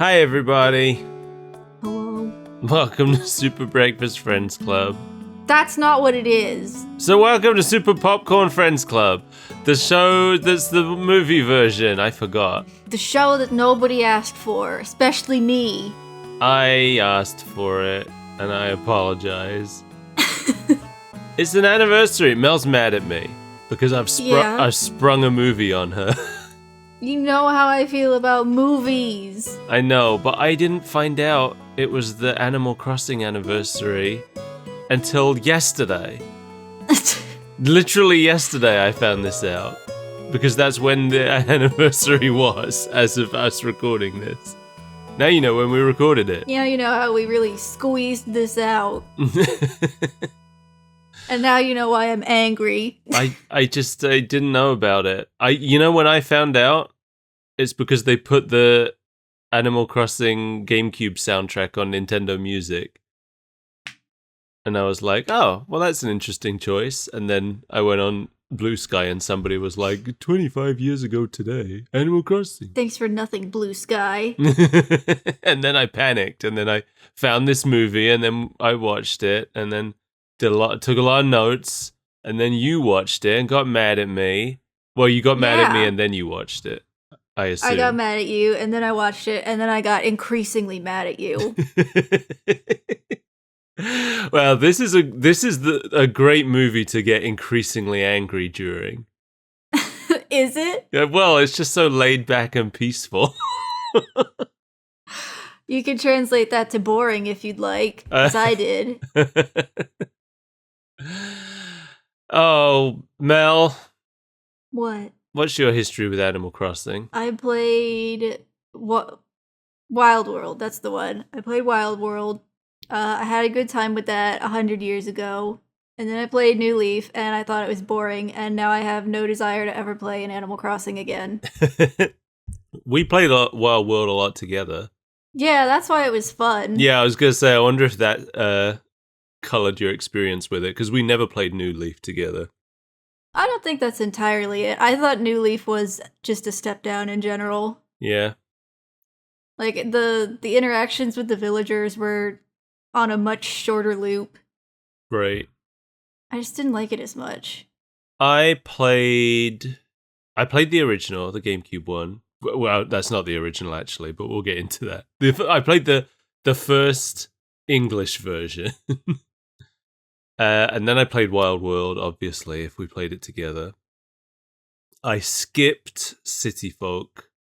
Hi, everybody. Hello. Welcome to Super Breakfast Friends Club. That's not what it is. So welcome to Super Popcorn Friends Club, the show that's the movie version. I forgot. The show that nobody asked for, especially me. I asked for it, and I apologize. It's an anniversary. Mel's mad at me because I've sprung a movie on her. You know how I feel about movies. I know, but I didn't find out it was the Animal Crossing anniversary until yesterday. Literally yesterday I found this out. Because that's when the anniversary was, as of us recording this. Now you know when we recorded it. Yeah, you know how we really squeezed this out. And now you know why I'm angry. I didn't know about it. When I found out, it's because they put the Animal Crossing GameCube soundtrack on Nintendo Music. And I was like, oh, well, that's an interesting choice. And then I went on Blue Sky and somebody was like, 25 years ago today, Animal Crossing. Thanks for nothing, Blue Sky. And then I panicked. And then I found this movie and then I watched it and then took a lot of notes. And then you watched it and got mad at me. Well, you got mad at me and then you watched it. I assume. I got mad at you, and then I watched it, and then I got increasingly mad at you. Well, this is a great movie to get increasingly angry during. Is it? Yeah, well, it's just so laid back and peaceful. You can translate that to boring if you'd like, as I did. Oh, Mel. What? What's your history with Animal Crossing? I played Wild World. That's the one. I played Wild World. I had a good time with that 100 years ago. And then I played New Leaf, and I thought it was boring, and now I have no desire to ever play an Animal Crossing again. We played Wild World a lot together. Yeah, that's why it was fun. Yeah, I was going to say, I wonder if that colored your experience with it, because we never played New Leaf together. I don't think that's entirely it. I thought New Leaf was just a step down in general. Yeah. Like, the interactions with the villagers were on a much shorter loop. Right. I just didn't like it as much. I played the original, the GameCube one. Well, that's not the original, actually, but we'll get into that. I played the first English version. And then I played Wild World, obviously, if we played it together. I skipped City Folk.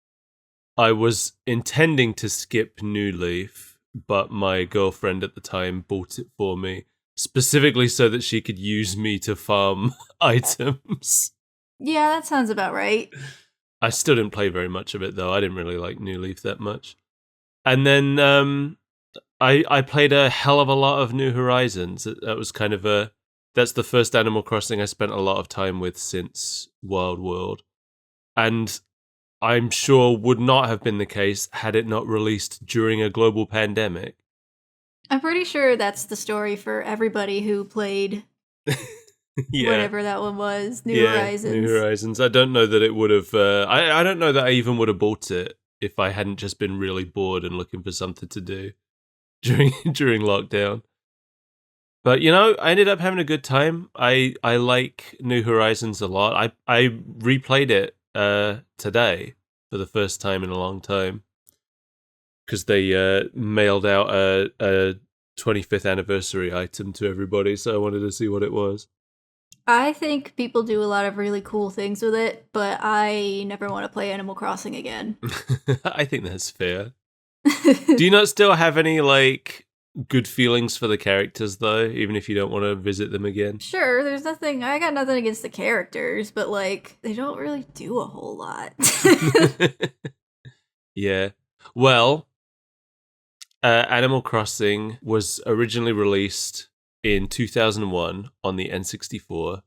I was intending to skip New Leaf, but my girlfriend at the time bought it for me, specifically so that she could use me to farm items. Yeah, that sounds about right. I still didn't play very much of it, though. I didn't really like New Leaf that much. And then I played a hell of a lot of New Horizons. That was that's the first Animal Crossing I spent a lot of time with since Wild World. And I'm sure would not have been the case had it not released during a global pandemic. I'm pretty sure that's the story for everybody who played whatever that one was, New Horizons. New Horizons. I don't know that it would have... I don't know that I even would have bought it if I hadn't just been really bored and looking for something to do during lockdown. But, I ended up having a good time. I like New Horizons a lot. I replayed it today for the first time in a long time because they mailed out a 25th anniversary item to everybody, so I wanted to see what it was. I think people do a lot of really cool things with it, but I never want to play Animal Crossing again. I think that's fair. Do you not still have any, good feelings for the characters, though, even if you don't want to visit them again? Sure, I got nothing against the characters, but, they don't really do a whole lot. Yeah. Well, Animal Crossing was originally released in 2001 on the N64.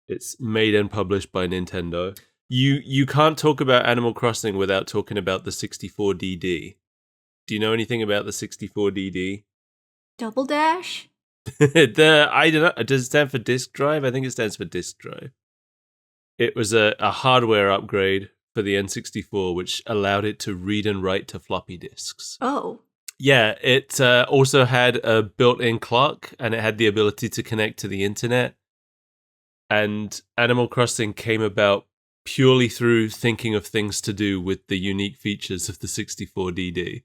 It's made and published by Nintendo. You can't talk about Animal Crossing without talking about the 64DD. Do you know anything about the 64DD? Double Dash? I don't know. Does it stand for disk drive? I think it stands for disk drive. It was a hardware upgrade for the N64, which allowed it to read and write to floppy disks. Oh. Yeah, it also had a built-in clock, and it had the ability to connect to the internet. And Animal Crossing came about purely through thinking of things to do with the unique features of the 64DD.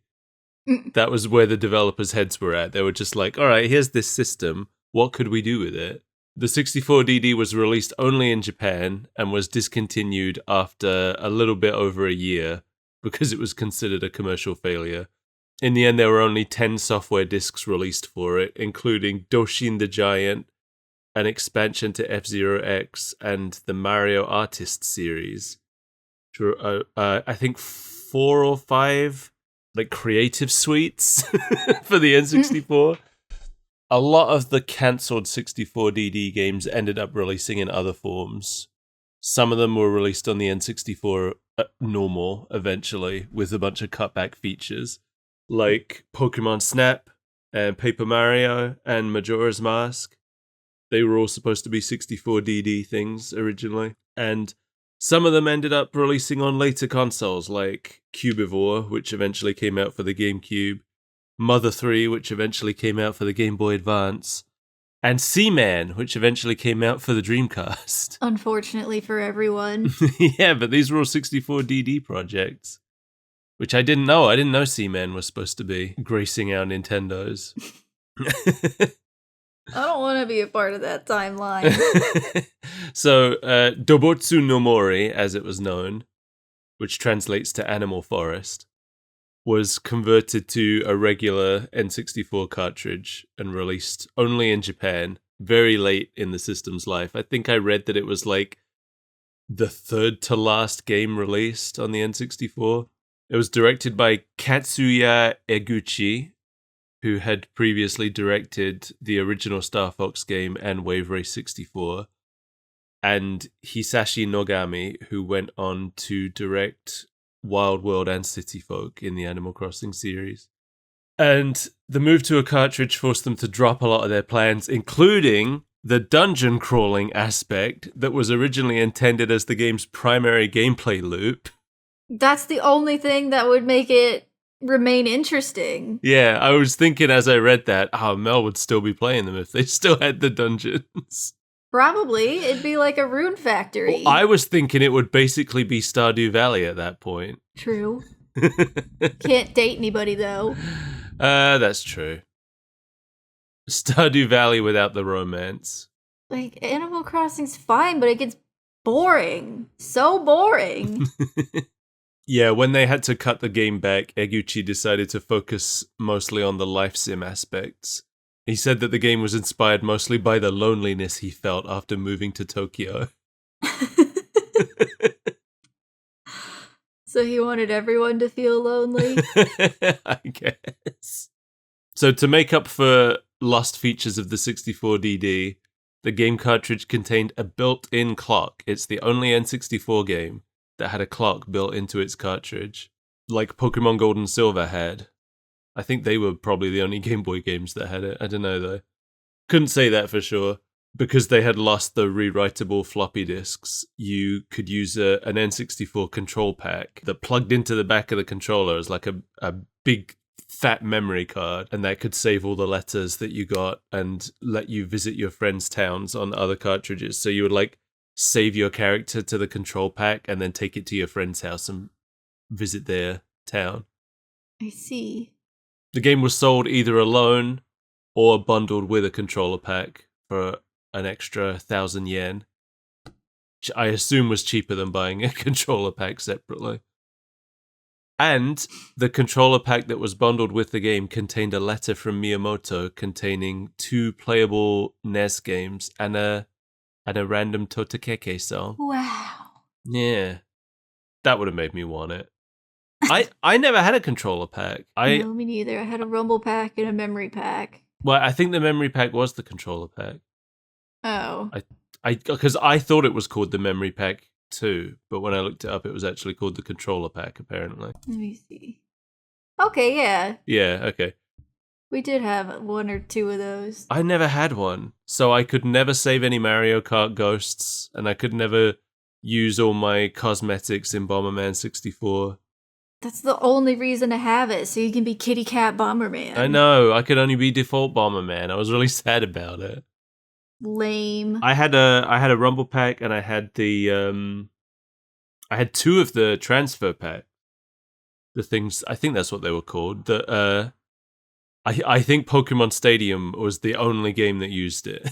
That was where the developers' heads were at. They were just like, all right, here's this system. What could we do with it? The 64DD was released only in Japan and was discontinued after a little bit over a year because it was considered a commercial failure. In the end, there were only 10 software discs released for it, including Doshin the Giant, an expansion to F-Zero X, and the Mario Artist series. I think 4 or 5 creative suites for the N64. A lot of the cancelled 64DD games ended up releasing in other forms. Some of them were released on the N64 normal eventually with a bunch of cutback features like Pokemon Snap and Paper Mario and Majora's Mask. They were all supposed to be 64DD things originally. And some of them ended up releasing on later consoles like Cubivore, which eventually came out for the GameCube, Mother 3, which eventually came out for the Game Boy Advance, and Seaman, which eventually came out for the Dreamcast. Unfortunately for everyone. Yeah, but these were all 64DD projects, which I didn't know. I didn't know Seaman was supposed to be gracing our Nintendos. I don't want to be a part of that timeline. So, Dobotsu no Mori, as it was known, which translates to Animal Forest, was converted to a regular N64 cartridge and released only in Japan very late in the system's life. I think I read that it was like the third to last game released on the N64. It was directed by Katsuya Eguchi, who had previously directed the original Star Fox game and Wave Race 64, and Hisashi Nogami, who went on to direct Wild World and City Folk in the Animal Crossing series. And the move to a cartridge forced them to drop a lot of their plans, including the dungeon crawling aspect that was originally intended as the game's primary gameplay loop. That's the only thing that would make it remain interesting. Yeah, I was thinking as I read that, Mel would still be playing them if they still had the dungeons. Probably. It'd be like a rune factory. Well, I was thinking it would basically be Stardew Valley at that point. True. Can't date anybody, though. That's true. Stardew Valley without the romance. Like, Animal Crossing's fine, but it gets boring. So boring. Yeah, when they had to cut the game back, Eguchi decided to focus mostly on the life sim aspects. He said that the game was inspired mostly by the loneliness he felt after moving to Tokyo. So he wanted everyone to feel lonely? I guess. So to make up for lost features of the 64DD, the game cartridge contained a built-in clock. It's the only N64 game that had a clock built into its cartridge, like Pokemon Gold and Silver had. I think they were probably the only Game Boy games that had it. I don't know, though. Couldn't say that for sure. Because they had lost the rewritable floppy disks, you could use an N64 control pack that plugged into the back of the controller as like a big fat memory card, and that could save all the letters that you got and let you visit your friends' towns on other cartridges. So you would save your character to the control pack and then take it to your friend's house and visit their town. I see. The game was sold either alone or bundled with a controller pack for an extra 1,000 yen, which I assume was cheaper than buying a controller pack separately. And the controller pack that was bundled with the game contained a letter from Miyamoto containing 2 playable NES games and a random Totakeke song. Wow. Yeah. That would have made me want it. I never had a controller pack. No, me neither. I had a rumble pack and a memory pack. Well, I think the memory pack was the controller pack. Oh. Because I thought it was called the memory pack too, but when I looked it up, it was actually called the controller pack, apparently. Let me see. Okay, yeah. Yeah, okay. We did have 1 or 2 of those. I never had one, so I could never save any Mario Kart ghosts, and I could never use all my cosmetics in Bomberman 64. That's the only reason to have it, so you can be Kitty Cat Bomberman. I know, I could only be default Bomberman. I was really sad about it. Lame. I had a Rumble Pack, and I had I had 2 of the transfer pack. The things, I think that's what they were called. I think Pokemon Stadium was the only game that used it.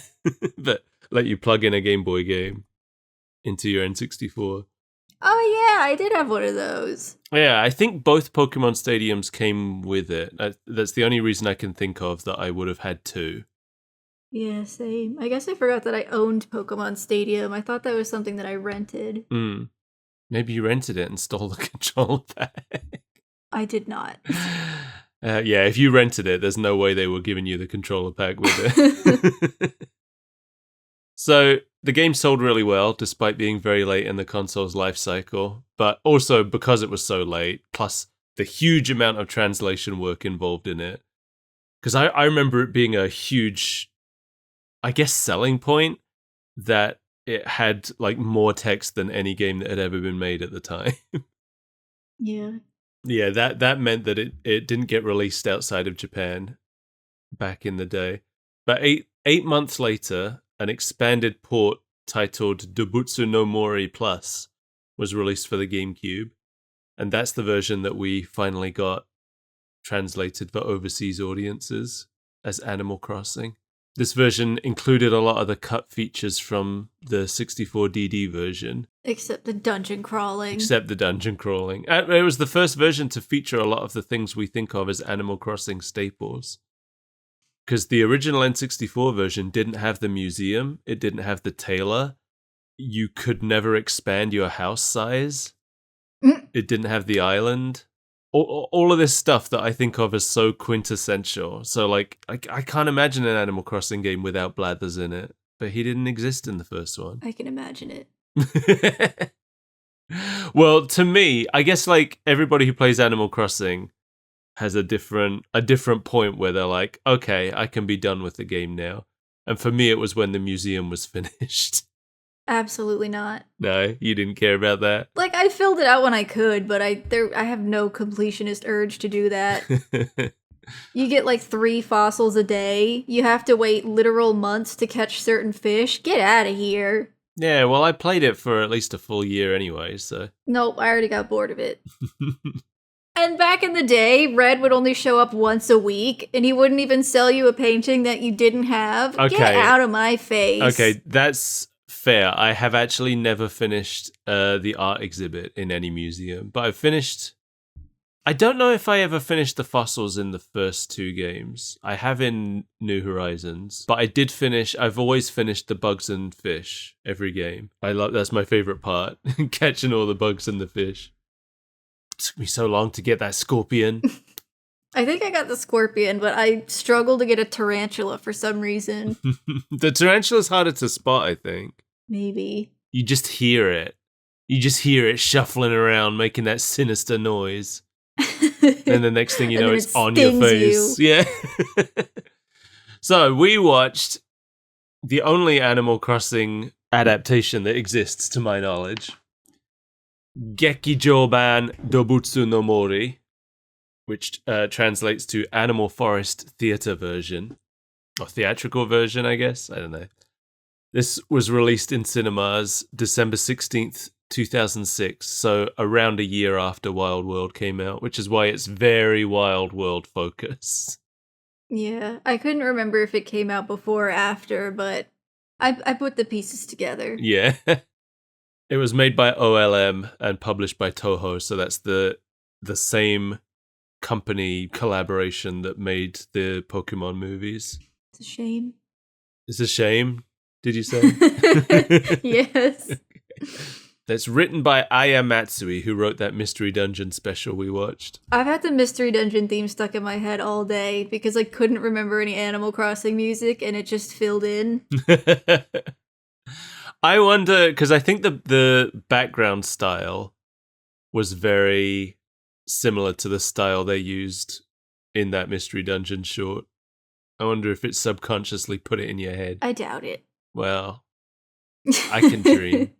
That let you plug in a Game Boy game into your N64. Oh yeah, I did have one of those. Yeah, I think both Pokemon Stadiums came with it. That's the only reason I can think of that I would have had 2. Yeah, same. I guess I forgot that I owned Pokemon Stadium. I thought that was something that I rented. Maybe you rented it and stole the controller pack. I did not. Yeah, if you rented it, there's no way they were giving you the controller pack with it. So, the game sold really well, despite being very late in the console's life cycle, but also because it was so late, plus the huge amount of translation work involved in it. Because I remember it being a huge, I guess, selling point that it had like more text than any game that had ever been made at the time. Yeah. Yeah, that meant that it didn't get released outside of Japan back in the day. But eight months later, an expanded port titled Dobutsu no Mori Plus was released for the GameCube. And that's the version that we finally got translated for overseas audiences as Animal Crossing. This version included a lot of the cut features from the 64DD version. Except the dungeon crawling. It was the first version to feature a lot of the things we think of as Animal Crossing staples. Because the original N64 version didn't have the museum, it didn't have the tailor, you could never expand your house size, it didn't have the island. All of this stuff that I think of as so quintessential. So, like, I can't imagine an Animal Crossing game without Blathers in it. But he didn't exist in the first one. I can imagine it. Well, to me, I guess, like, everybody who plays Animal Crossing has a different point where they're like, okay, I can be done with the game now. And for me, it was when the museum was finished. Absolutely not. No, you didn't care about that? Like, I filled it out when I could, but I have no completionist urge to do that. You get like 3 fossils a day. You have to wait literal months to catch certain fish. Get out of here. Yeah, well, I played it for at least a full year anyway, so... Nope, I already got bored of it. And back in the day, Red would only show up once a week, and he wouldn't even sell you a painting that you didn't have. Okay. Get out of my face. Okay, that's fair. I have actually never finished the art exhibit in any museum, but I've finished... I don't know if I ever finished the fossils in the first 2 games. I have in New Horizons, but I did finish... I've always finished the bugs and fish every game. That's my favorite part, catching all the bugs and the fish. It took me so long to get that scorpion. I think I got the scorpion, but I struggled to get a tarantula for some reason. The tarantula's harder to spot, I think. Maybe. You just hear it. You just hear it shuffling around, making that sinister noise. And the next thing you know, it's on your face. Yeah. So we watched the only Animal Crossing adaptation that exists, to my knowledge. Gekijoban Dobutsu no Mori, which translates to Animal Forest Theatre version. Or theatrical version, I guess. I don't know. This was released in cinemas December 16th, 2006, so around a year after Wild World came out, which is why it's very Wild World focused. Yeah, I couldn't remember if it came out before or after, but I put the pieces together. Yeah. It was made by OLM and published by Toho, so that's the same company collaboration that made the Pokemon movies. It's a shame. It's a shame, did you say? Yes. That's written by Aya Matsui, who wrote that Mystery Dungeon special we watched. I've had the Mystery Dungeon theme stuck in my head all day because I couldn't remember any Animal Crossing music and it just filled in. I wonder, because I think the background style was very similar to the style they used in that Mystery Dungeon short. I wonder if it subconsciously put it in your head. I doubt it. Well, I can dream.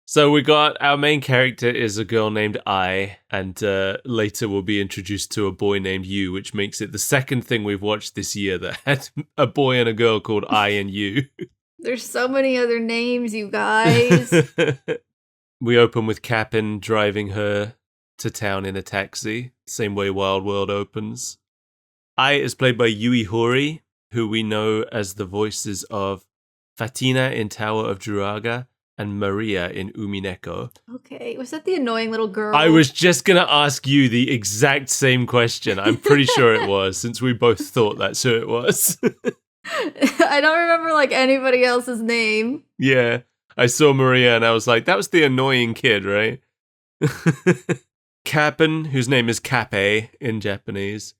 So we got our main character is a girl named I, and later we'll be introduced to a boy named You, which makes it the second thing we've watched this year that had a boy and a girl called I and You. There's so many other names, you guys. We open with Cap'n driving her to town in a taxi, same way Wild World opens. I is played by Yui Horii, who we know as the voices of Fatina in Tower of Druaga and Maria in Umineko. Okay, was that the annoying little girl? I was just going to ask you the exact same question. I'm pretty sure it was, since we both thought that's who it was. I don't remember like anybody else's name. Yeah, I saw Maria and I was like, that was the annoying kid, right? Cap'n, whose name is Kappei in Japanese,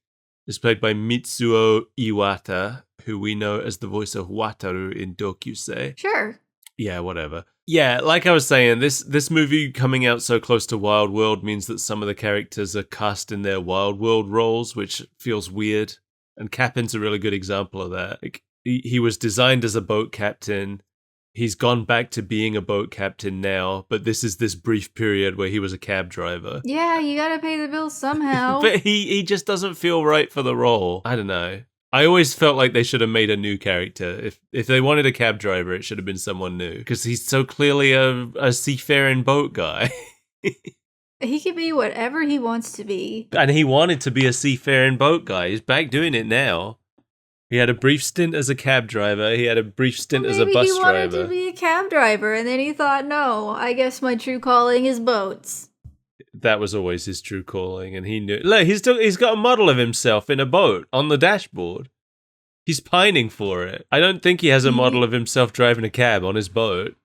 is played by Mitsuo Iwata, who we know as the voice of Wataru in Dokusei. Sure. Yeah, whatever. Yeah, like I was saying, this movie coming out so close to Wild World means that some of the characters are cast in their Wild World roles, which feels weird. And Captain's a really good example of that. Like, he was designed as a boat captain. He's gone back to being a boat captain now, but this is this brief period where he was a cab driver. Yeah, you gotta pay the bills somehow. But he just doesn't feel right for the role. I don't know. I always felt like they should have made a new character. If they wanted a cab driver, it should have been someone new. Because he's so clearly a seafaring boat guy. He can be whatever he wants to be. And he wanted to be a seafaring boat guy. He's back doing it now. He had a brief stint as a cab driver. He had a brief stint as a bus driver. Maybe he wanted to be a cab driver, and then he thought, no, I guess my true calling is boats. That was always his true calling, and he knew. Look, he's got a model of himself in a boat on the dashboard. He's pining for it. I don't think he has a model of himself driving a cab on his boat.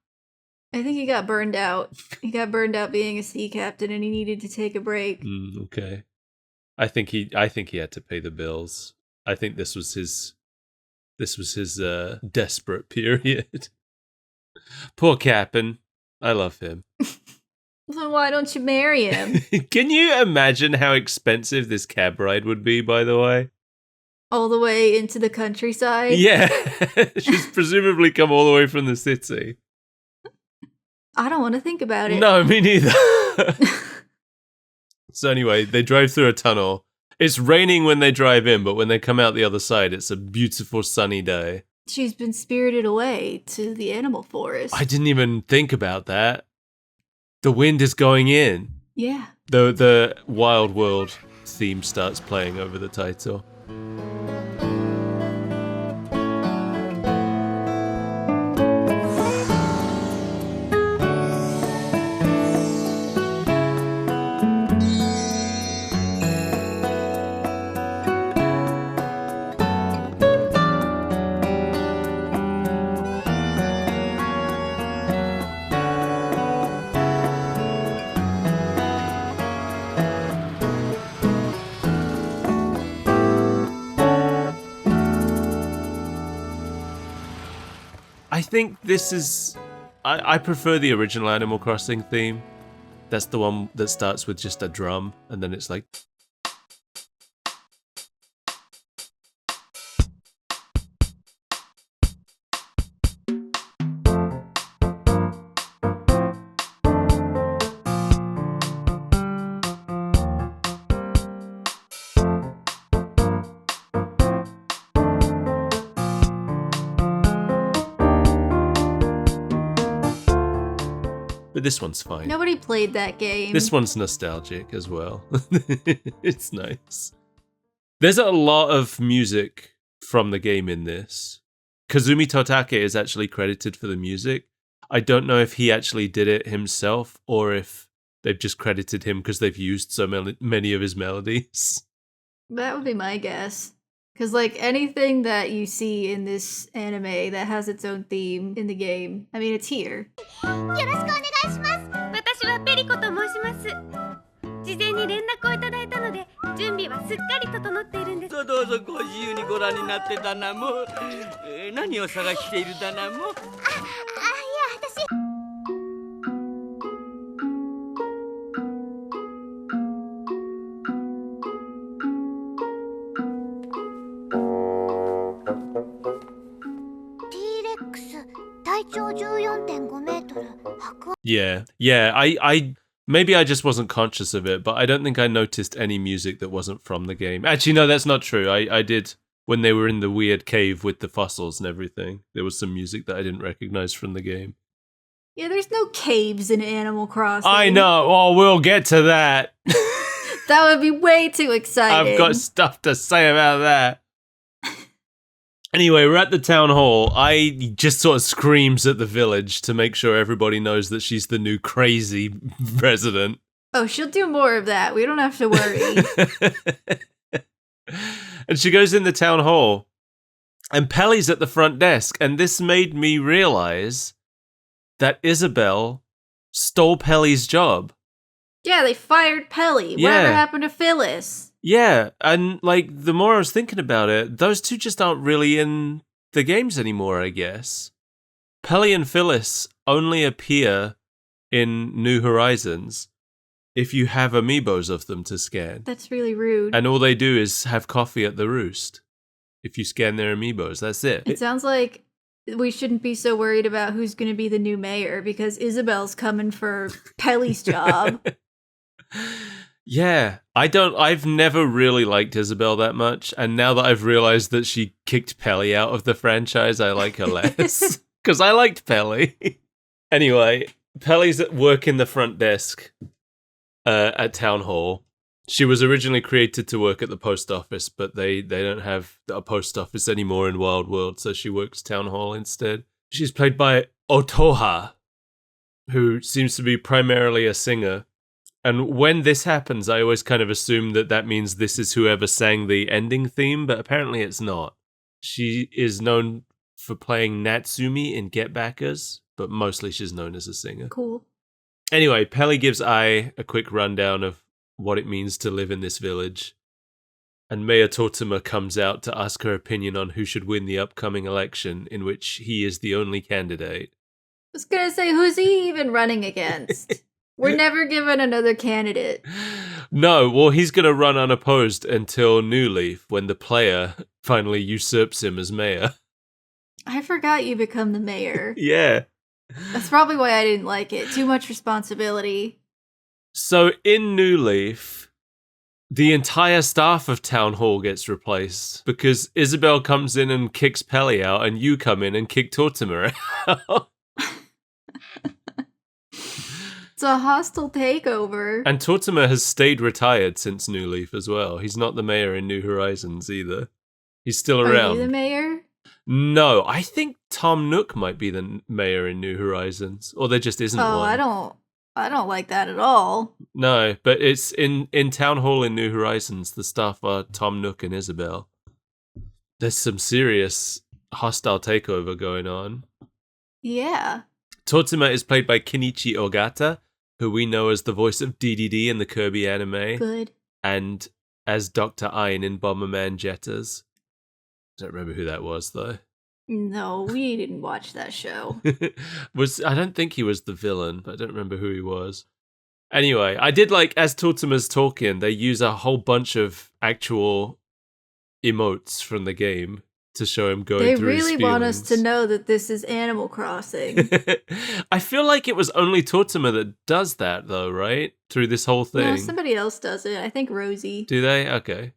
I think he got burned out. He got burned out being a sea captain, and he needed to take a break. Okay, I think he had to pay the bills. I think this was his desperate period. Poor Cap'n. I love him. Then why don't you marry him? Can you imagine how expensive this cab ride would be, by the way? All the way into the countryside? Yeah. She's presumably come all the way from the city. I don't want to think about it. No, me neither. So anyway, they drive through a tunnel. It's raining when they drive in, but when they come out the other side, it's a beautiful sunny day. She's been spirited away to the animal forest. I didn't even think about that. The wind is going in. Yeah. The Wild World theme starts playing over the title. I think this is... I prefer the original Animal Crossing theme. That's the one that starts with just a drum, and then it's like... But this one's fine. Nobody played that game. This one's nostalgic as well. It's nice. There's a lot of music from the game in this. Kazumi Totake is actually credited for the music. I don't know if he actually did it himself or if they've just credited him because they've used so many of his melodies. That would be my guess. Because, like, anything that you see in this anime that has its own theme in the game, I mean, it's here. よろしくお願いします。私はペリコと申します。事前に連絡をいただいたので、準備はすっかり整っているんです。どうぞご自由にご覧になってだなも。何を探しているだなも。いや私。T-Rex 体長14.5メートル、白 Yeah. I maybe I just wasn't conscious of it, but I don't think I noticed any music that wasn't from the game. Actually, no, that's not true. I did when they were in the weird cave with the fossils and everything. There was some music that I didn't recognize from the game. Yeah, there's no caves in Animal Crossing. I know. Oh, we'll get to that. That would be way too exciting. I've got stuff to say about that. Anyway, we're at the town hall. I just sort of screams at the village to make sure everybody knows that she's the new crazy resident. Oh, she'll do more of that. We don't have to worry. And she goes in the town hall. And Pelly's at the front desk. And this made me realize that Isabelle stole Pelly's job. Yeah, they fired Pelly. Yeah. Whatever happened to Phyllis? Yeah, and like the more I was thinking about it, those two just aren't really in the games anymore, I guess. Pelly and Phyllis only appear in New Horizons if you have amiibos of them to scan. That's really rude. And all they do is have coffee at the roost. If you scan their amiibos, that's it. It sounds like we shouldn't be so worried about who's going to be the new mayor because Isabel's coming for Pelly's job. Yeah, I've never really liked Isabelle that much, and now that I've realized that she kicked Pelly out of the franchise, I like her less. Because I liked Pelly. Anyway, Pelly's at work in the front desk at Town Hall. She was originally created to work at the post office, but they don't have a post office anymore in Wild World, so she works Town Hall instead. She's played by Otoha, who seems to be primarily a singer. And when this happens, I always kind of assume that means this is whoever sang the ending theme, but apparently it's not. She is known for playing Natsumi in Get Backers, but mostly she's known as a singer. Cool. Anyway, Pelly gives Ai a quick rundown of what it means to live in this village. And Mayor Totoma comes out to ask her opinion on who should win the upcoming election, in which he is the only candidate. I was going to say, who's he even running against? We're never given another candidate. No, well, he's going to run unopposed until New Leaf, when the player finally usurps him as mayor. I forgot you become the mayor. Yeah. That's probably why I didn't like it. Too much responsibility. So in New Leaf, the entire staff of Town Hall gets replaced because Isabelle comes in and kicks Pelly out, and you come in and kick Tortimer out. It's a hostile takeover. And Tortimer has stayed retired since New Leaf as well. He's not the mayor in New Horizons either. He's still around. Are you the mayor? No, I think Tom Nook might be the mayor in New Horizons, or there just isn't one. I don't like that at all. No, but it's in Town Hall in New Horizons. The staff are Tom Nook and Isabelle. There's some serious hostile takeover going on. Yeah. Tortimer is played by Kenichi Ogata, who we know as the voice of DDD in the Kirby anime. Good. And as Dr. Ein in Bomberman Jettas. I don't remember who that was, though. No, we didn't watch that show. I don't think he was the villain, but I don't remember who he was. Anyway, I did like, as Tortimer's talking, they use a whole bunch of actual emotes from the game to show him going through his feelings. They really want us to know that this is Animal Crossing. I feel like it was only Tortimer that does that, though, right? Through this whole thing. No, somebody else does it. I think Rosie. Do they? Okay.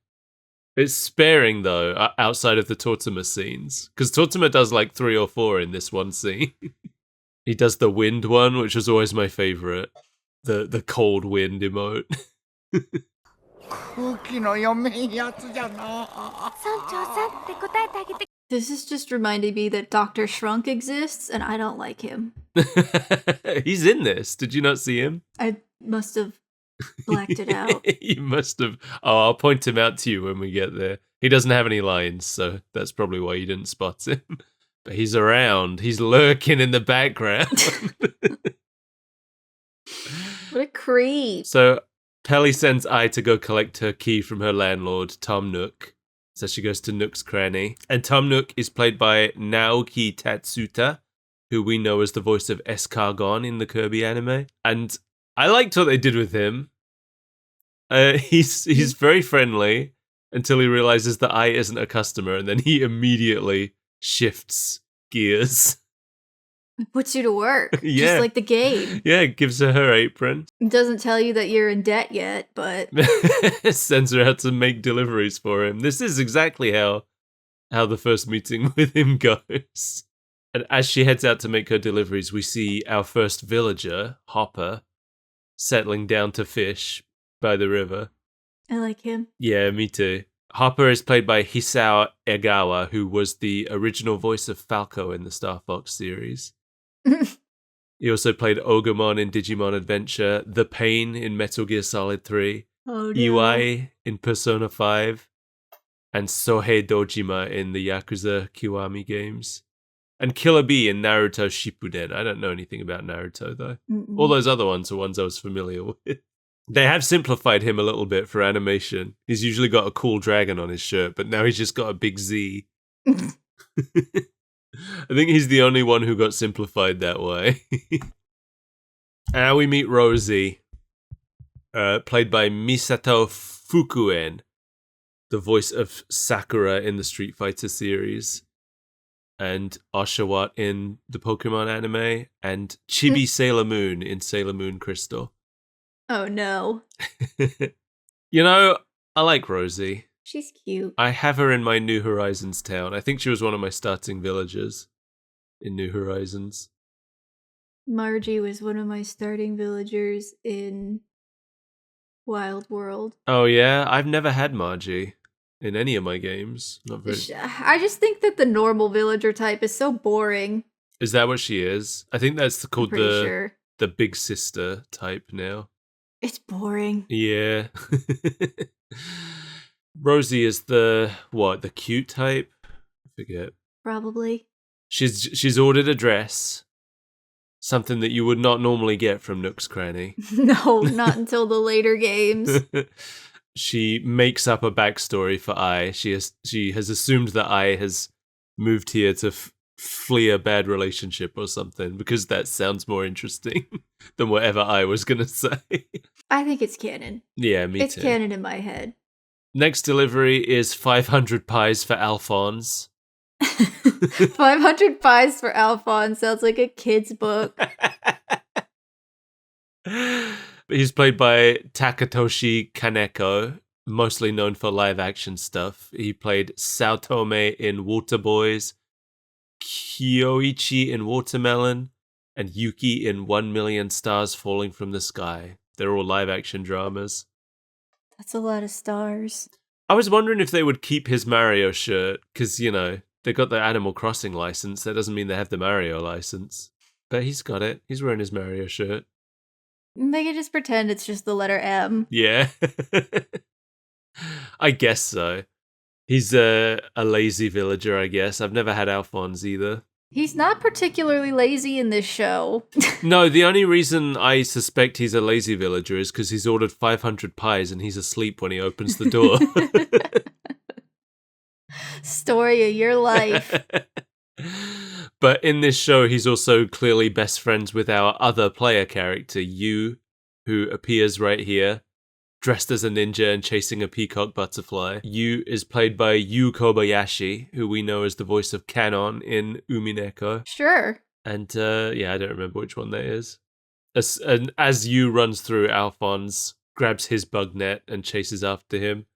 It's sparing, though, outside of the Tortimer scenes. Because Tortimer does like 3 or 4 in this one scene. He does the wind one, which was always my favorite. The cold wind emote. 空気の読めんやつじゃな。村長さんって答えてあげて This is just reminding me that Dr. Shrunk exists, and I don't like him. He's in this. Did you not see him? I must have blacked it out. You must have. Oh, I'll point him out to you when we get there. He doesn't have any lines, so that's probably why you didn't spot him. But he's around. He's lurking in the background. What a creep. So Pelly sends Ai to go collect her key from her landlord, Tom Nook. So she goes to Nook's cranny. And Tom Nook is played by Naoki Tatsuta, who we know as the voice of Escargon in the Kirby anime. And I liked what they did with him. He's very friendly until he realizes that Ai isn't a customer, and then he immediately shifts gears. It puts you to work, Yeah. just like the game. Yeah, it gives her apron. It doesn't tell you that you're in debt yet, but Sends her out to make deliveries for him. This is exactly how the first meeting with him goes. And as she heads out to make her deliveries, we see our first villager, Hopper, settling down to fish by the river. I like him. Yeah, me too. Hopper is played by Hisao Egawa, who was the original voice of Falco in the Star Fox series. He also played Ogremon in Digimon Adventure, The Pain in Metal Gear Solid 3, Oh, no. Iwai in Persona 5, and Sohei Dojima in the Yakuza Kiwami games. And Killer Bee in Naruto Shippuden. I don't know anything about Naruto, though. Mm-mm. All those other ones are ones I was familiar with. They have simplified him a little bit for animation. He's usually got a cool dragon on his shirt, but now he's just got a big Z. I think he's the only one who got simplified that way. Now we meet Rosie, played by Misato Fukuen, the voice of Sakura in the Street Fighter series, and Oshawott in the Pokemon anime, and Chibi Sailor Moon in Sailor Moon Crystal. Oh, no. You know, I like Rosie. She's cute. I have her in my New Horizons town. I think she was one of my starting villagers in New Horizons. Margie was one of my starting villagers in Wild World. Oh yeah? I've never had Margie in any of my games. Not very... I just think that the normal villager type is so boring. Is that what she is? I think that's called I'm pretty sure. the big sister type now. It's boring. Yeah. Rosie is the cute type? I forget. Probably. She's ordered a dress. Something that you would not normally get from Nook's Cranny. No, not until the later games. She makes up a backstory for Ai. She has assumed that Ai has moved here to flee a bad relationship or something, because that sounds more interesting than whatever I was going to say. I think it's canon. Yeah, me too. It's canon in my head. Next delivery is 500 pies for Alphonse. 500 Pies for Alphonse sounds like a kid's book. He's played by Takatoshi Kaneko, mostly known for live action stuff. He played Saotome in Water Boys, Kyoichi in Watermelon, and Yuki in 1 Million Stars Falling from the Sky. They're all live action dramas. That's a lot of stars. I was wondering if they would keep his Mario shirt, because, you know, they got the Animal Crossing license. That doesn't mean they have the Mario license. But he's got it. He's wearing his Mario shirt. They could just pretend it's just the letter M. Yeah. I guess so. He's a lazy villager, I guess. I've never had Alphonse either. He's not particularly lazy in this show. No, the only reason I suspect he's a lazy villager is because he's ordered 500 pies and he's asleep when he opens the door. Story of your life. But in this show, he's also clearly best friends with our other player character, Yu, who appears right here, dressed as a ninja and chasing a peacock butterfly. Yu is played by Yu Kobayashi, who we know as the voice of Kanon in Umineko. Sure. And yeah, I don't remember which one that is. As Yu runs through, Alphonse grabs his bug net and chases after him,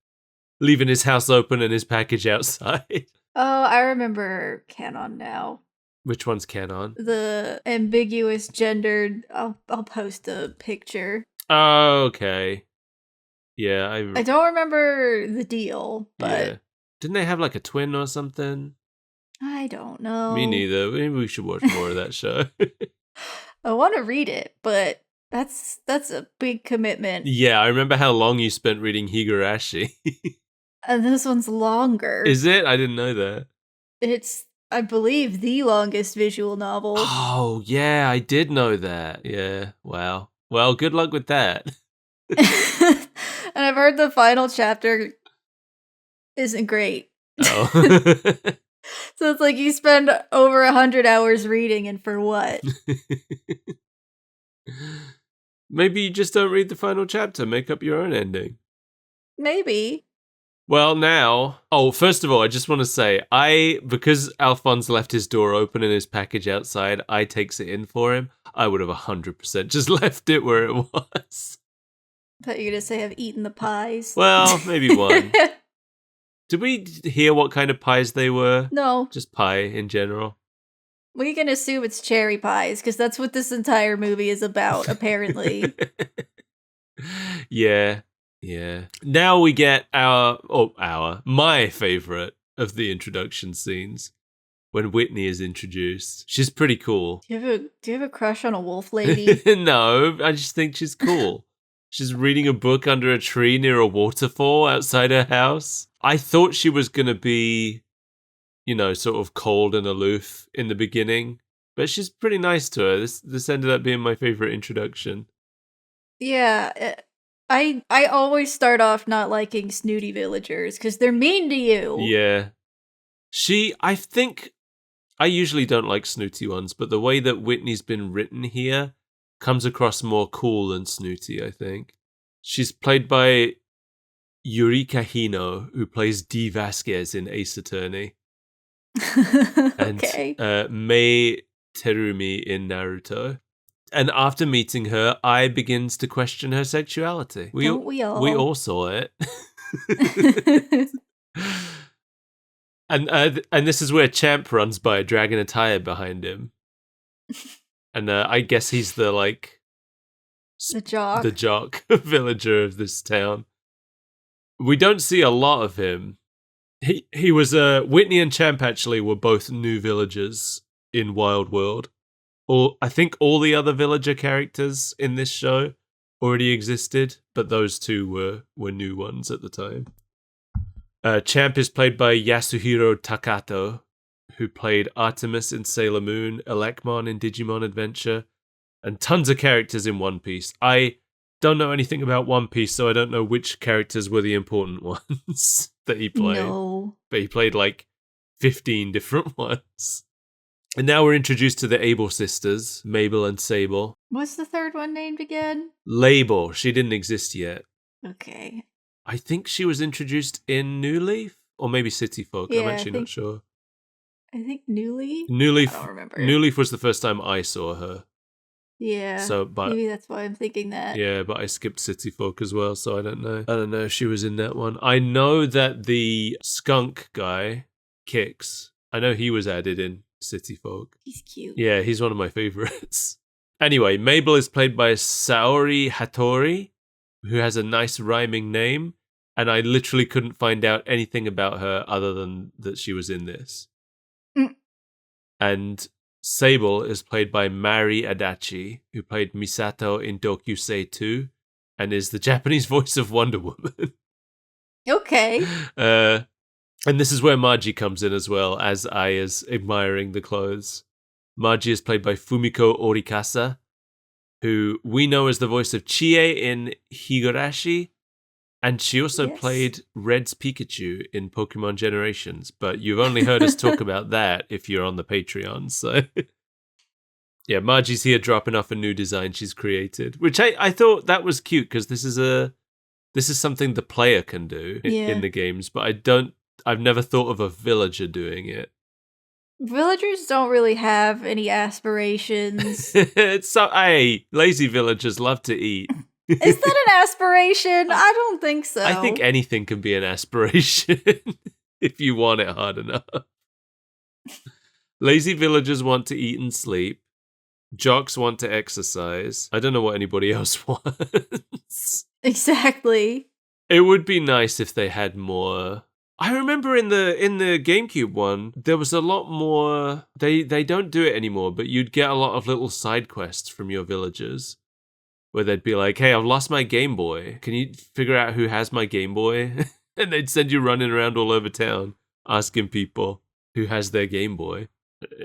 leaving his house open and his package outside. Oh, I remember Canon now. Which one's Kanon? The ambiguous gendered. I'll post a picture. Oh, okay. Yeah, I don't remember the deal, but yeah. Didn't they have like a twin or something? I don't know. Me neither. Maybe we should watch more of that show. I want to read it, but that's a big commitment. Yeah, I remember how long you spent reading Higurashi. And this one's longer. Is it? I didn't know that. It's, I believe, the longest visual novel. Oh, yeah, I did know that. Yeah, wow. Well, good luck with that. And I've heard the final chapter isn't great. Oh. So it's like you spend over 100 hours reading, and for what? Maybe you just don't read the final chapter. Make up your own ending. Maybe. Well, now, first of all, I just want to say, because Alphonse left his door open and his package outside, I takes it in for him. I would have 100% just left it where it was. I thought you were going to say I've eaten the pies. Well, maybe one. Did we hear what kind of pies they were? No. Just pie in general. We can assume it's cherry pies, because that's what this entire movie is about, apparently. Yeah. Now we get my favorite of the introduction scenes when Whitney is introduced. She's pretty cool. Do you have a crush on a wolf lady? No, I just think she's cool. She's reading a book under a tree near a waterfall outside her house. I thought she was going to be, sort of cold and aloof in the beginning, but she's pretty nice to her. This ended up being my favorite introduction. Yeah, I always start off not liking snooty villagers because they're mean to you. Yeah. I think, I usually don't like snooty ones, but the way that Whitney's been written here comes across more cool than snooty, I think. She's played by Yurika Hino, who plays Dee Vasquez in Ace Attorney. Okay. And Mei Terumi in Naruto. And after meeting her, I begins to question her sexuality. Don't we all? We all saw it. And this is where Champ runs by dragging a tire behind him. And I guess he's the jock villager of this town. We don't see a lot of him. He was Whitney and Champ actually were both new villagers in Wild World. Or I think all the other villager characters in this show already existed, but those two were new ones at the time. Champ is played by Yasuhiro Takato, who played Artemis in Sailor Moon, Elecmon in Digimon Adventure, and tons of characters in One Piece. I don't know anything about One Piece, so I don't know which characters were the important ones that he played. No. But he played 15 different ones. And now we're introduced to the Able sisters, Mabel and Sable. What's the third one named again? Label. She didn't exist yet. Okay. I think she was introduced in New Leaf, or maybe City Folk. Yeah, I'm actually not sure. I think New Leaf? New Leaf. I don't remember. New Leaf was the first time I saw her. Yeah. But maybe that's why I'm thinking that. Yeah, but I skipped City Folk as well, so I don't know. I don't know if she was in that one. I know that the skunk guy, Kix, I know he was added in City Folk. He's cute. Yeah, he's one of my favorites. Anyway, Mabel is played by Saori Hattori, who has a nice rhyming name, and I literally couldn't find out anything about her other than that she was in this. And Sable is played by Mari Adachi, who played Misato in Dokusei 2, and is the Japanese voice of Wonder Woman. Okay. And this is where Margie comes in as well, as Aya's admiring the clothes. Margie is played by Fumiko Orikasa, who we know as the voice of Chie in Higurashi, and she also played Red's Pikachu in Pokemon Generations, but you've only heard us talk about that if you're on the Patreon, so... Yeah, Margie's here dropping off a new design she's created, which I thought that was cute, because this is something the player can do in the games, but I've never thought of a villager doing it. Villagers don't really have any aspirations. Lazy villagers love to eat. Is that an aspiration? I don't think so. I think anything can be an aspiration if you want it hard enough. Lazy villagers want to eat and sleep. Jocks want to exercise. I don't know what anybody else wants. Exactly. It would be nice if they had more. I remember in the GameCube one, there was a lot more. They don't do it anymore, but you'd get a lot of little side quests from your villagers, where they'd be like, "Hey, I've lost my Game Boy. Can you figure out who has my Game Boy?" And they'd send you running around all over town asking people who has their Game Boy.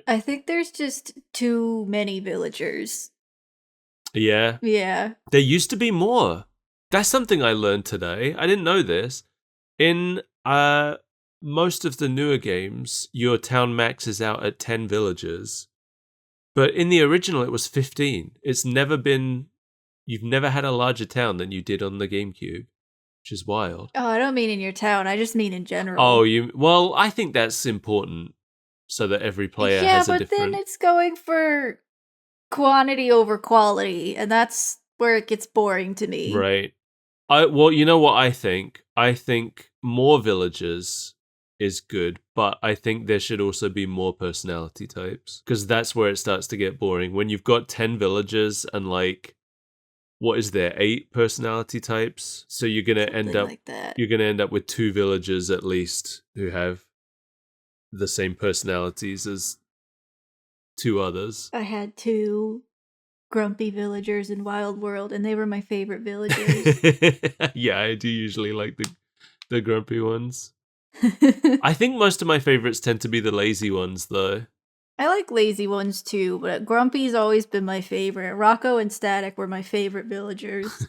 I think there's just too many villagers. Yeah. Yeah. There used to be more. That's something I learned today. I didn't know this. In most of the newer games, your town maxes out at 10 villagers. But in the original, it was 15. You've never had a larger town than you did on the GameCube. which is wild. Oh, I don't mean in your town. I just mean in general. Oh, well, I think that's important so that every player has a different... Yeah, but then it's going for quantity over quality, and that's where it gets boring to me. Right. Well, you know what I think? I think more villagers is good, but I think there should also be more personality types, because that's where it starts to get boring. When you've got 10 villagers and like, what is there, 8 personality types? So you're gonna end up like that. You're gonna end up with 2 villagers at least who have the same personalities as 2 others. I had 2 grumpy villagers in Wild World, and they were my favorite villagers. Yeah, I do usually like the grumpy ones. I think most of my favorites tend to be the lazy ones, though. I like lazy ones too, but Grumpy's always been my favorite. Rocco and Static were my favorite villagers.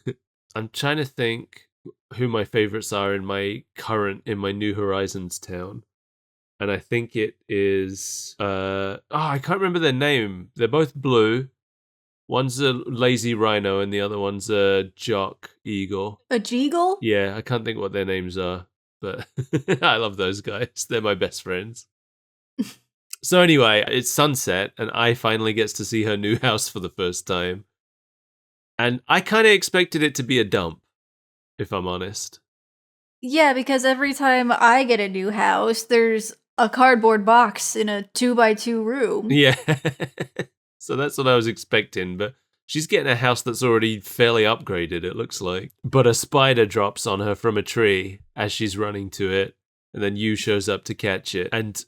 I'm trying to think who my favorites are in my New Horizons town. And I think it is I can't remember their name. They're both blue. One's a lazy rhino and the other one's a jock eagle. A Jeagle? Yeah, I can't think what their names are, but I love those guys. They're my best friends. So anyway, it's sunset and I finally gets to see her new house for the first time. And I kind of expected it to be a dump, if I'm honest. Yeah, because every time I get a new house, there's a cardboard box in a 2x2 room. Yeah. So that's what I was expecting, but she's getting a house that's already fairly upgraded, it looks like. But a spider drops on her from a tree as she's running to it, and then Yu shows up to catch it. And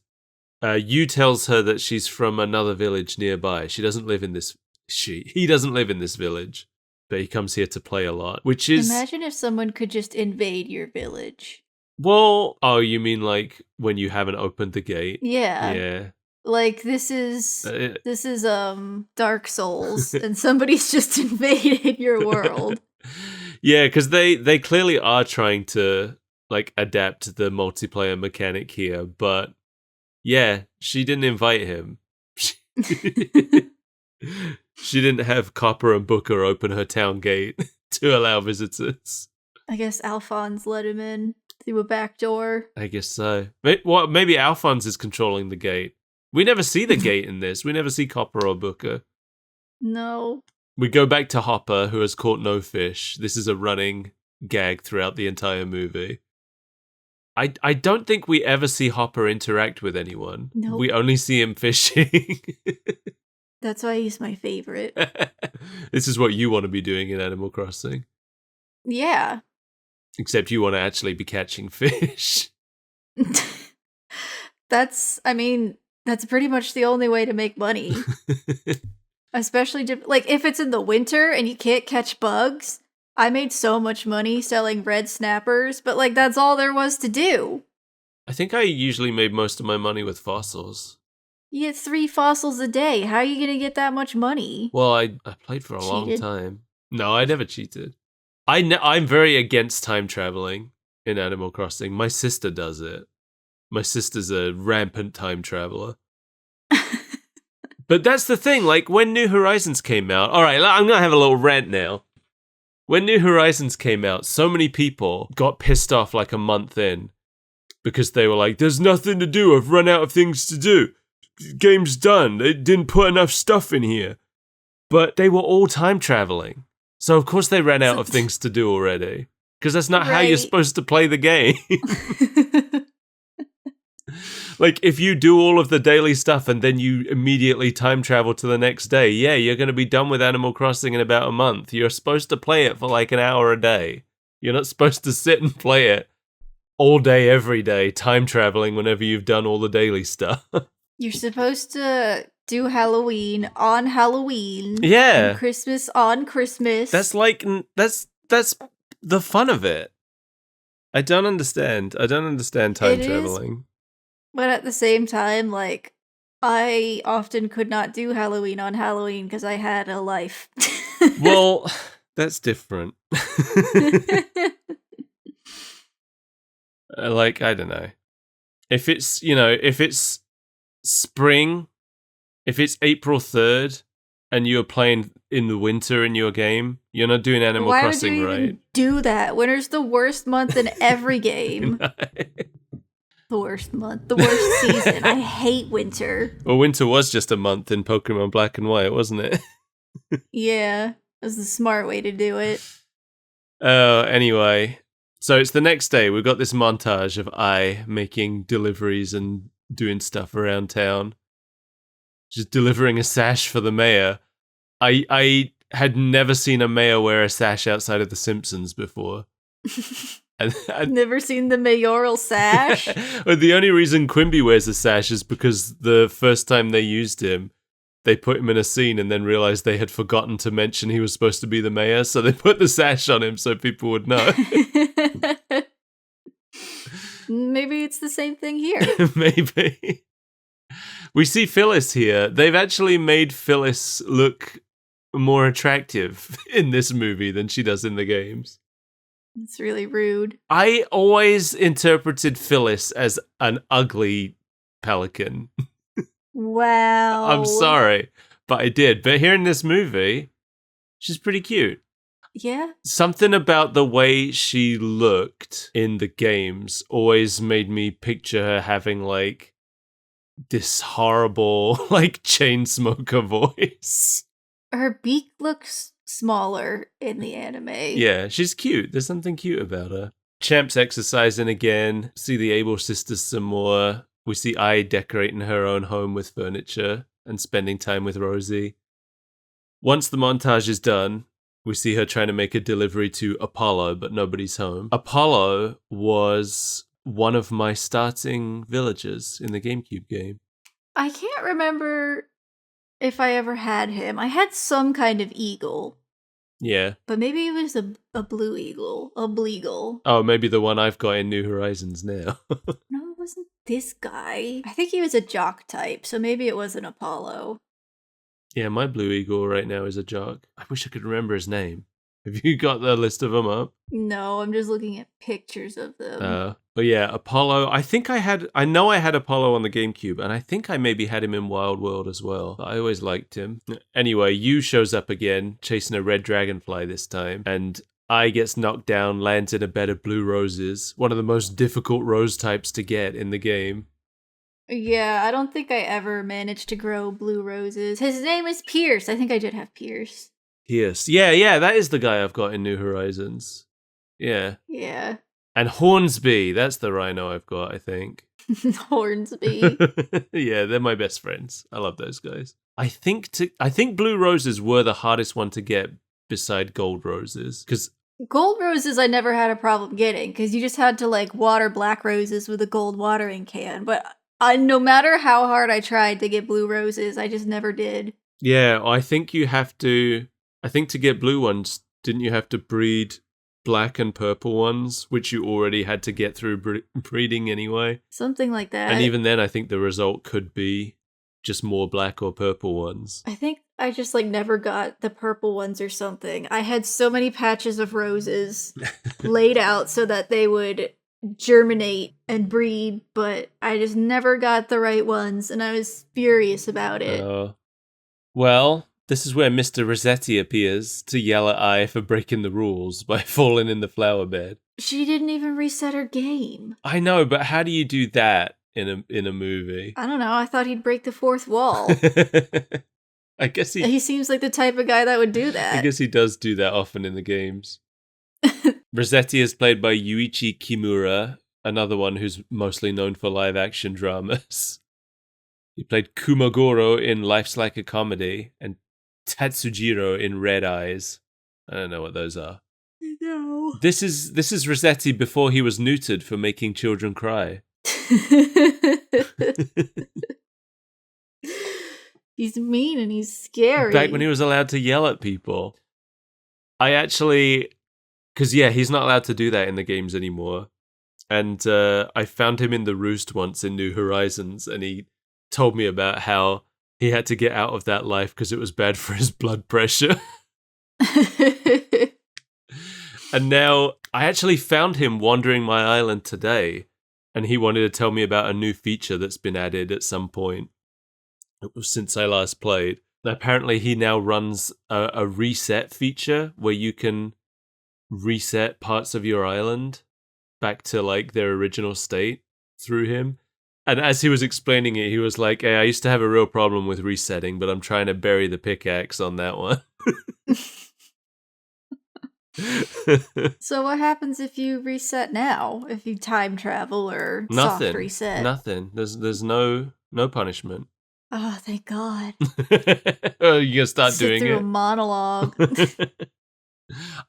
Yu tells her that she's from another village nearby. He doesn't live in this village, but he comes here to play a lot, which is... Imagine if someone could just invade your village. Well, oh, you mean like when you haven't opened the gate? Yeah. Yeah. Like this is Dark Souls and somebody's just invaded your world. Yeah, because they clearly are trying to like adapt the multiplayer mechanic here, but yeah, she didn't invite him. She didn't have Copper and Booker open her town gate to allow visitors. I guess Alphonse let him in through a back door. I guess so. Maybe Alphonse is controlling the gate. We never see the gate in this. We never see Copper or Booker. No. We go back to Hopper, who has caught no fish. This is a running gag throughout the entire movie. I don't think we ever see Hopper interact with anyone. Nope. We only see him fishing. That's why he's my favorite. This is what you want to be doing in Animal Crossing. Yeah. Except you want to actually be catching fish. That's pretty much the only way to make money. Especially, like, if it's in the winter and you can't catch bugs. I made so much money selling red snappers, but, like, that's all there was to do. I think I usually made most of my money with fossils. You get 3 fossils a day. How are you going to get that much money? Well, I played for a long time. No, I never cheated. I'm very against time traveling in Animal Crossing. My sister does it. My sister's a rampant time traveler. But that's the thing, like, when New Horizons came out... Alright, I'm going to have a little rant now. When New Horizons came out, so many people got pissed off like a month in. Because they were like, there's nothing to do, I've run out of things to do. Game's done, they didn't put enough stuff in here. But they were all time traveling. So of course they ran out of things to do already. Because that's not how you're supposed to play the game. Like, if you do all of the daily stuff and then you immediately time travel to the next day, yeah, you're going to be done with Animal Crossing in about a month. You're supposed to play it for like an hour a day. You're not supposed to sit and play it all day, every day, time traveling whenever you've done all the daily stuff. You're supposed to do Halloween on Halloween. Yeah. And Christmas on Christmas. That's like, that's the fun of it. I don't understand time traveling. But at the same time, like, I often could not do Halloween on Halloween because I had a life. Well, that's different. Like, I don't know. If it's spring, if it's April 3rd, and you're playing in the winter in your game, you're not doing Animal Why Crossing, would you right? even do that? Winter's the worst month in every game. The worst month, the worst season. I hate winter. Well, winter was just a month in Pokemon Black and White, wasn't it? Yeah, that's the smart way to do it. Anyway, so it's the next day. We've got this montage of I making deliveries and doing stuff around town. Just delivering a sash for the mayor. I had never seen a mayor wear a sash outside of The Simpsons before. I've never seen the mayoral sash. Well, the only reason Quimby wears a sash is because the first time they used him, they put him in a scene and then realized they had forgotten to mention he was supposed to be the mayor, so they put the sash on him so people would know. Maybe it's the same thing here. Maybe. We see Phyllis here. They've actually made Phyllis look more attractive in this movie than she does in the games. It's really rude. I always interpreted Phyllis as an ugly pelican. Wow. I'm sorry, but I did. But here in this movie, she's pretty cute. Yeah. Something about the way she looked in the games always made me picture her having like this horrible like chain smoker voice. Her beak looks smaller in the anime. Yeah, she's cute. There's something cute about her. Champ's exercising again. See the Able sisters some more. We see Ai decorating her own home with furniture and spending time with Rosie. Once the montage is done, we see her trying to make a delivery to Apollo, but nobody's home. Apollo was one of my starting villagers in the GameCube game. I can't remember if I ever had him. I had some kind of eagle. Yeah. But maybe it was a blue eagle. A bleagle. Oh, maybe the one I've got in New Horizons now. No, it wasn't this guy. I think he was a jock type, so maybe it wasn't Apollo. Yeah, my Blue Eagle right now is a jock. I wish I could remember his name. Have you got the list of them up? No, I'm just looking at pictures of them. But yeah, Apollo. I know I had Apollo on the GameCube, and I think I maybe had him in Wild World as well. I always liked him. Anyway, Yu shows up again, chasing a red dragonfly this time, and I gets knocked down, lands in a bed of blue roses, one of the most difficult rose types to get in the game. Yeah, I don't think I ever managed to grow blue roses. His name is Pierce. I think I did have Pierce. Pierce. Yeah, that is the guy I've got in New Horizons. Yeah. Yeah. And Hornsby, that's the rhino I've got, I think. Hornsby. Yeah, they're my best friends. I love those guys. I think blue roses were the hardest one to get beside gold roses, because Gold roses I never had a problem getting, because you just had to like water black roses with a gold watering can. But no matter how hard I tried to get blue roses, I just never did. yeah, I think to get blue ones, didn't you have to breed black and purple ones, which you already had to get through breeding anyway? Something like that. And even then, I think the result could be just more black or purple ones. I think I just like never got the purple ones or something. I had so many patches of roses laid out so that they would germinate and breed, but I just never got the right ones, and I was furious about it. Well, this is where Mr. Rossetti appears to yell at Ai for breaking the rules by falling in the flower bed. She didn't even reset her game. I know, but how do you do that in a movie? I don't know. I thought he'd break the fourth wall. I guess He seems like the type of guy that would do that. I guess he does do that often in the games. Rossetti is played by Yuichi Kimura, another one who's mostly known for live-action dramas. He played Kumagoro in Life's Like a Comedy and Tatsujiro in Red Eyes. I don't know what those are. No. This is Rossetti before he was neutered for making children cry. He's mean and he's scary. Back when he was allowed to yell at people. Because he's not allowed to do that in the games anymore. And I found him in the Roost once in New Horizons, and he told me about how he had to get out of that life because it was bad for his blood pressure. And now I actually found him wandering my island today, and he wanted to tell me about a new feature that's been added at some point since I last played. apparently he now runs a reset feature where you can reset parts of your island back to like their original state through him. And as he was explaining it, he was like, hey, I used to have a real problem with resetting, but I'm trying to bury the pickaxe on that one. So what happens if you reset now? If you time travel or Nothing. soft reset? Nothing. There's no punishment. Oh, thank God. Oh, you gonna start Sit doing through it? a monologue.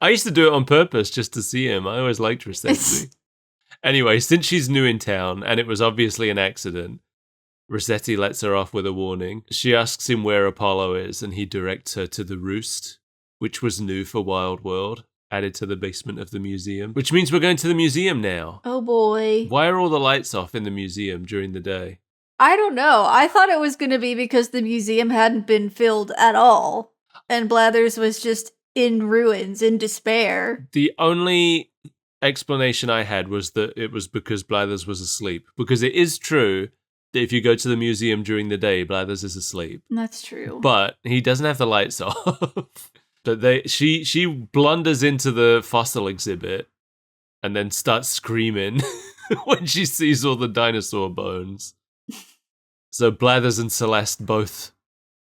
I used to do it on purpose just to see him. I always liked Rossetti. Anyway, since she's new in town and it was obviously an accident, Rossetti lets her off with a warning. She asks him where Apollo is and he directs her to the Roost, which was new for Wild World, added to the basement of the museum, which means we're going to the museum now. Oh boy. Why are all the lights off in the museum during the day? I don't know. I thought it was going to be because the museum hadn't been filled at all. And Blathers was just in ruins, in despair. The only explanation I had was that it was because Blathers was asleep. Because it is true that if you go to the museum during the day, Blathers is asleep. That's true. But he doesn't have the lights off. But she blunders into the fossil exhibit and then starts screaming when she sees all the dinosaur bones. So Blathers and Celeste both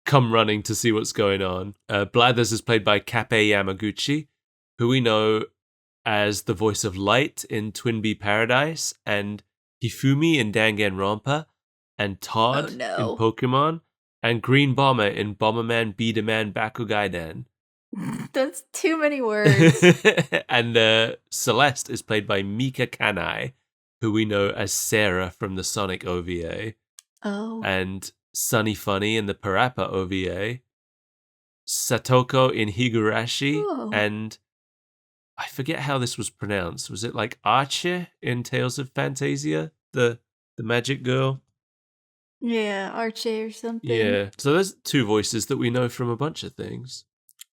come running to see what's going on. Blathers is played by Kape Yamaguchi, who we know as the voice of Light in Twinbee Paradise, and Hifumi in Danganronpa, and Todd in Pokemon, and Green Bomber in Bomberman Biederman Bakugaiden. That's too many words. And Celeste is played by Mika Kanai, who we know as Sarah from the Sonic OVA. Oh. And Sunny Funny in the Parappa OVA. Satoko in Higurashi. Oh. And I forget how this was pronounced. Was it like Arche in Tales of Fantasia? The magic girl? Yeah, Archie or something. Yeah. So there's two voices that we know from a bunch of things.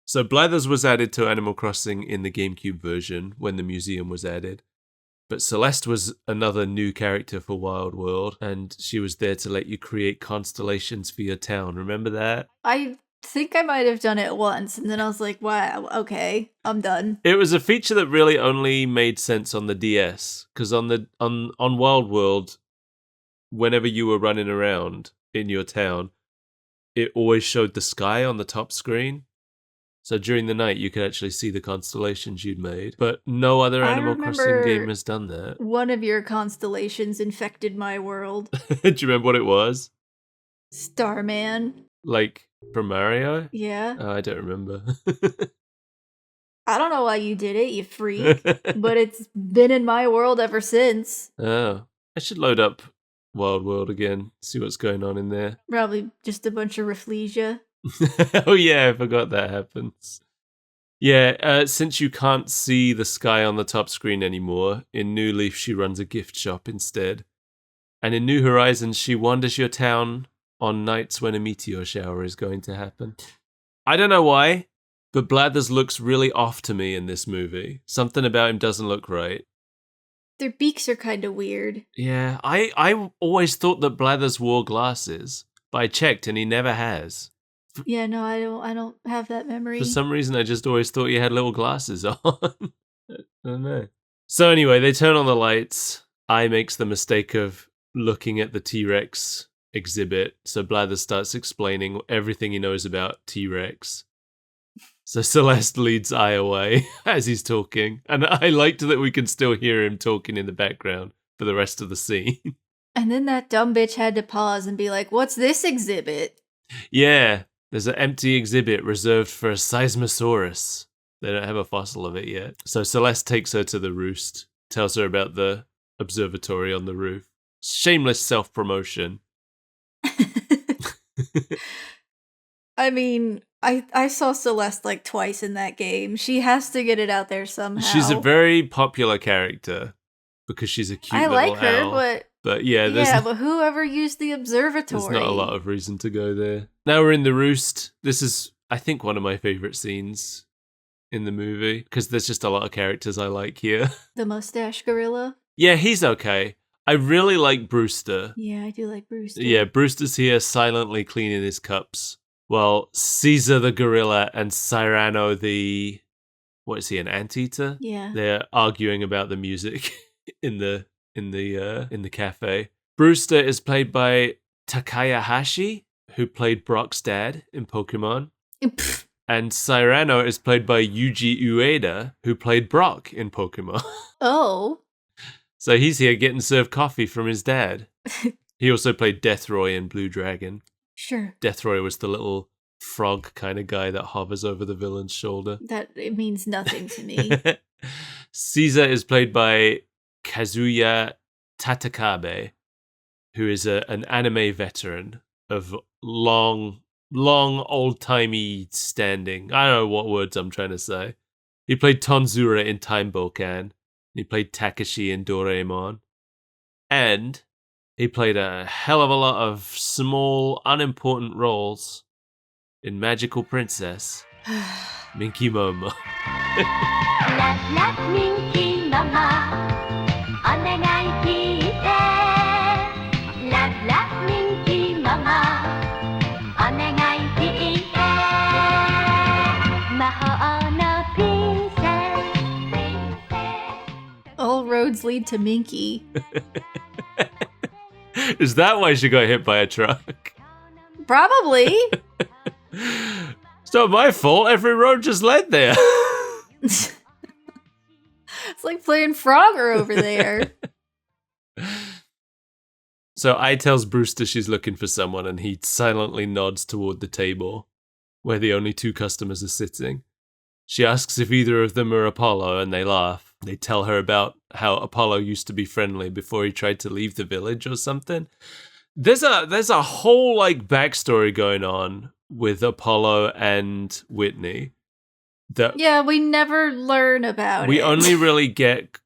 So Blathers was added to Animal Crossing in the GameCube version when the museum was added. But Celeste was another new character for Wild World, and she was there to let you create constellations for your town. Remember that? I think I might have done it once, and then I was like, wow, okay, I'm done. It was a feature that really only made sense on the DS, because on Wild World, whenever you were running around in your town, it always showed the sky on the top screen. So during the night, you could actually see the constellations you'd made. But no other Animal Crossing game has done that. One of your constellations infected my world. Do you remember what it was? Starman. Like from Mario? Yeah. Oh, I don't remember. I don't know why you did it, you freak. But it's been in my world ever since. Oh, I should load up Wild World again, see what's going on in there. Probably just a bunch of Rafflesia. Oh yeah, I forgot that happens. Yeah, since you can't see the sky on the top screen anymore, in New Leaf she runs a gift shop instead. And in New Horizons she wanders your town on nights when a meteor shower is going to happen. I don't know why, but Blathers looks really off to me in this movie. Something about him doesn't look right. Their beaks are kind of weird. Yeah, I always thought that Blathers wore glasses, but I checked and he never has. Yeah, no, I don't have that memory. For some reason, I just always thought you had little glasses on. I don't know. So anyway, they turn on the lights. I makes the mistake of looking at the T-Rex exhibit. So Blathers starts explaining everything he knows about T-Rex. So Celeste leads I away as he's talking. And I liked that we can still hear him talking in the background for the rest of the scene. And then that dumb bitch had to pause and be like, what's this exhibit? Yeah. There's an empty exhibit reserved for a Seismosaurus. They don't have a fossil of it yet. So Celeste takes her to the Roost, tells her about the observatory on the roof. Shameless self-promotion. I mean, I saw Celeste like twice in that game. She has to get it out there somehow. She's a very popular character because she's a cute little like her, owl. But yeah, but whoever used the observatory. There's not a lot of reason to go there. Now we're in the Roost. This is, I think, one of my favorite scenes in the movie because there's just a lot of characters I like here. The mustache gorilla? Yeah, he's okay. I really like Brewster. Yeah, I do like Brewster. Yeah, Brewster's here silently cleaning his cups while Caesar the gorilla and Cyrano the... What is he, an anteater? Yeah. They're arguing about the music in the cafe. Brewster is played by Takaya Hashi, who played Brock's dad in Pokemon. And Cyrano is played by Yuji Ueda, who played Brock in Pokemon. Oh. So he's here getting served coffee from his dad. He also played Deathroy in Blue Dragon. Sure. Deathroy was the little frog kind of guy that hovers over the villain's shoulder. That it means nothing to me. Caesar is played by Kazuya Tatakabe, who is an anime veteran of long, old-timey standing. I don't know what words I'm trying to say. He played Tonzura in Time Bokan. He played Takashi in Doraemon. And he played a hell of a lot of small, unimportant roles in Magical Princess, Minky Momo. All roads lead to Minky. Is that why she got hit by a truck? Probably. It's not my fault. Every road just led there. It's like playing Frogger over there. So I tells Brewster she's looking for someone, and he silently nods toward the table where the only two customers are sitting. She asks if either of them are Apollo, and they laugh. They tell her about how Apollo used to be friendly before he tried to leave the village or something. There's a whole backstory going on with Apollo and Whitney. Yeah, we never learn about it. We only really get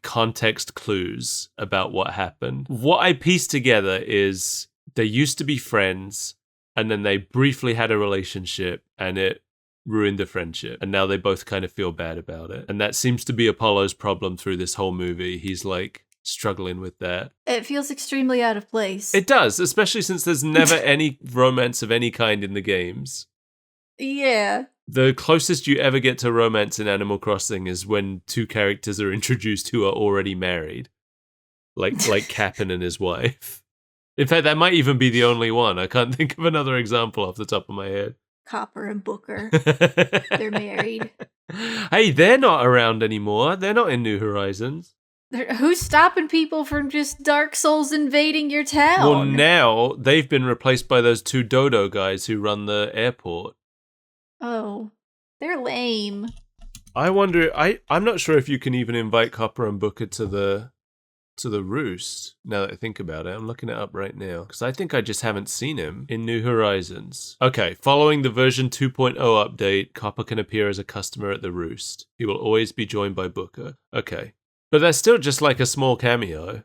context clues about what happened. What I pieced together is they used to be friends, and then they briefly had a relationship, and it ruined the friendship, and now they both kind of feel bad about it. And that seems to be Apollo's problem through this whole movie. He's struggling with that. It feels extremely out of place. It does, especially since there's never any romance of any kind in the games. Yeah. The closest you ever get to romance in Animal Crossing is when two characters are introduced who are already married. Like Cap'n and his wife. In fact, that might even be the only one. I can't think of another example off the top of my head. Copper and Booker. They're married. Hey, they're not around anymore. They're not in New Horizons. Who's stopping people from just Dark Souls invading your town? Well, now they've been replaced by those two Dodo guys who run the airport. Oh, they're lame. I wonder. I'm not sure if you can even invite Copper and Booker to the Roost. Now that I think about it, I'm looking it up right now because I think I just haven't seen him in New Horizons. Okay, following the version 2.0 update, Copper can appear as a customer at the Roost. He will always be joined by Booker. Okay, but that's still just a small cameo.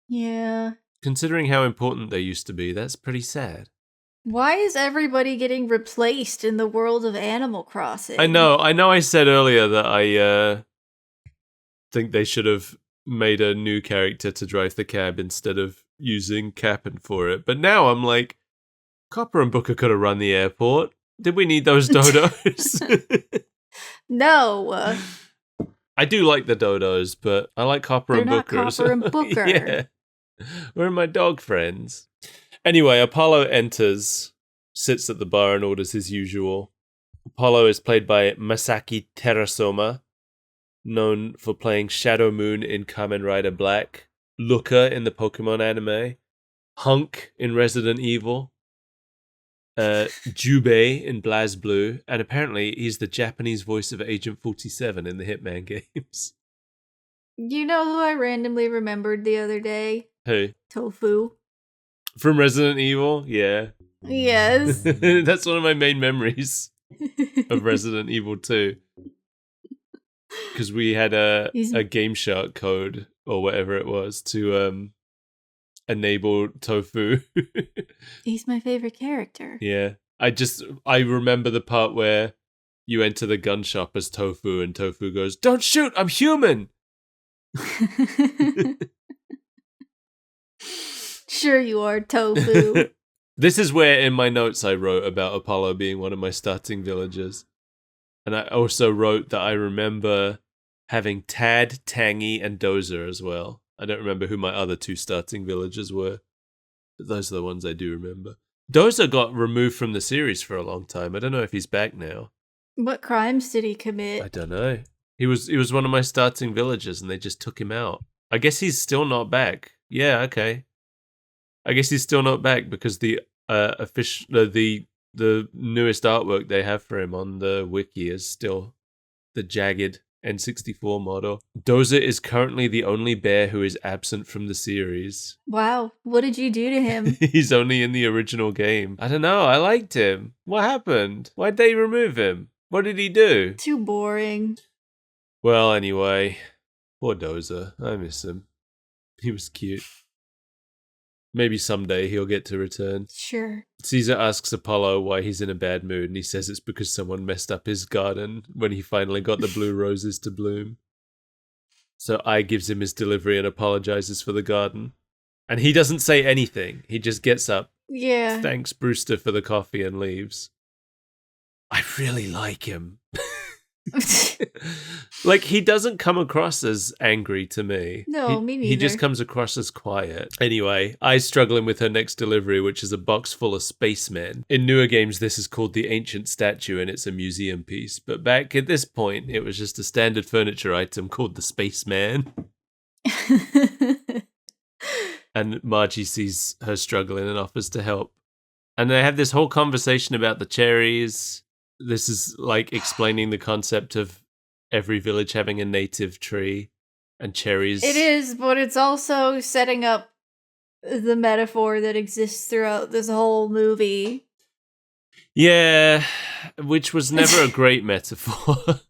Yeah. Considering how important they used to be, that's pretty sad. Why is everybody getting replaced in the world of Animal Crossing? I know I said earlier that I think they should have made a new character to drive the cab instead of using Cap'n for it. But now I'm like, Copper and Booker could have run the airport. Did we need those dodos? No. I do like the dodos, but I like Copper and Booker. They're not Copper and Booker. Yeah. Where are my dog friends? Anyway, Apollo enters, sits at the bar and orders his usual. Apollo is played by Masaki Terasoma, known for playing Shadow Moon in Kamen Rider Black, Looker in the Pokemon anime, Hunk in Resident Evil, Jubei in BlazBlue, and apparently he's the Japanese voice of Agent 47 in the Hitman games. You know who I randomly remembered the other day? Who? Tofu. From Resident Evil? Yeah. Yes. That's one of my main memories of Resident Evil 2. Because we had a Game Shark code, or whatever it was, to enable Tofu. He's my favorite character. Yeah. I remember the part where you enter the gun shop as Tofu, and Tofu goes, "Don't shoot, I'm human!" Sure you are, Tofu. This is where in my notes I wrote about Apollo being one of my starting villagers. And I also wrote that I remember having Tad, Tangy, and Dozer as well. I don't remember who my other 2 starting villagers were. But those are the ones I do remember. Dozer got removed from the series for a long time. I don't know if he's back now. What crimes did he I commit? don't know. He was one of my starting villagers and they just took him out. I guess he's still not back. Yeah, okay. I guess he's still not back because the the newest artwork they have for him on the wiki is still the jagged N64 model. Dozer is currently the only bear who is absent from the series. Wow, what did you do to him? He's only in the original game. I don't know, I liked him. What happened? Why'd they remove him? What did he do? Too boring. Well, anyway, poor Dozer. I miss him. He was cute. Maybe someday he'll get to return. Sure. Caesar asks Apollo why he's in a bad mood, and he says it's because someone messed up his garden when he finally got the blue roses to bloom. So I gives him his delivery and apologizes for the garden. And he doesn't say anything. He just gets up, Yeah. thanks Brewster for the coffee, and leaves. I really like him. Like, he doesn't come across as angry to me. No, me He just neither. comes across as quiet. Anyway, I's struggling with her next delivery, which is a box full of spacemen. In newer games, this is called the Ancient Statue, and it's a museum piece. But back at this point, it was just a standard furniture item called the Spaceman. And Margie sees her struggling and offers to help. And they have this whole conversation about the cherries. This is like explaining the concept of every village having a native tree and cherries. It is, but it's also setting up the metaphor that exists throughout this whole movie. Yeah, which was never a great metaphor.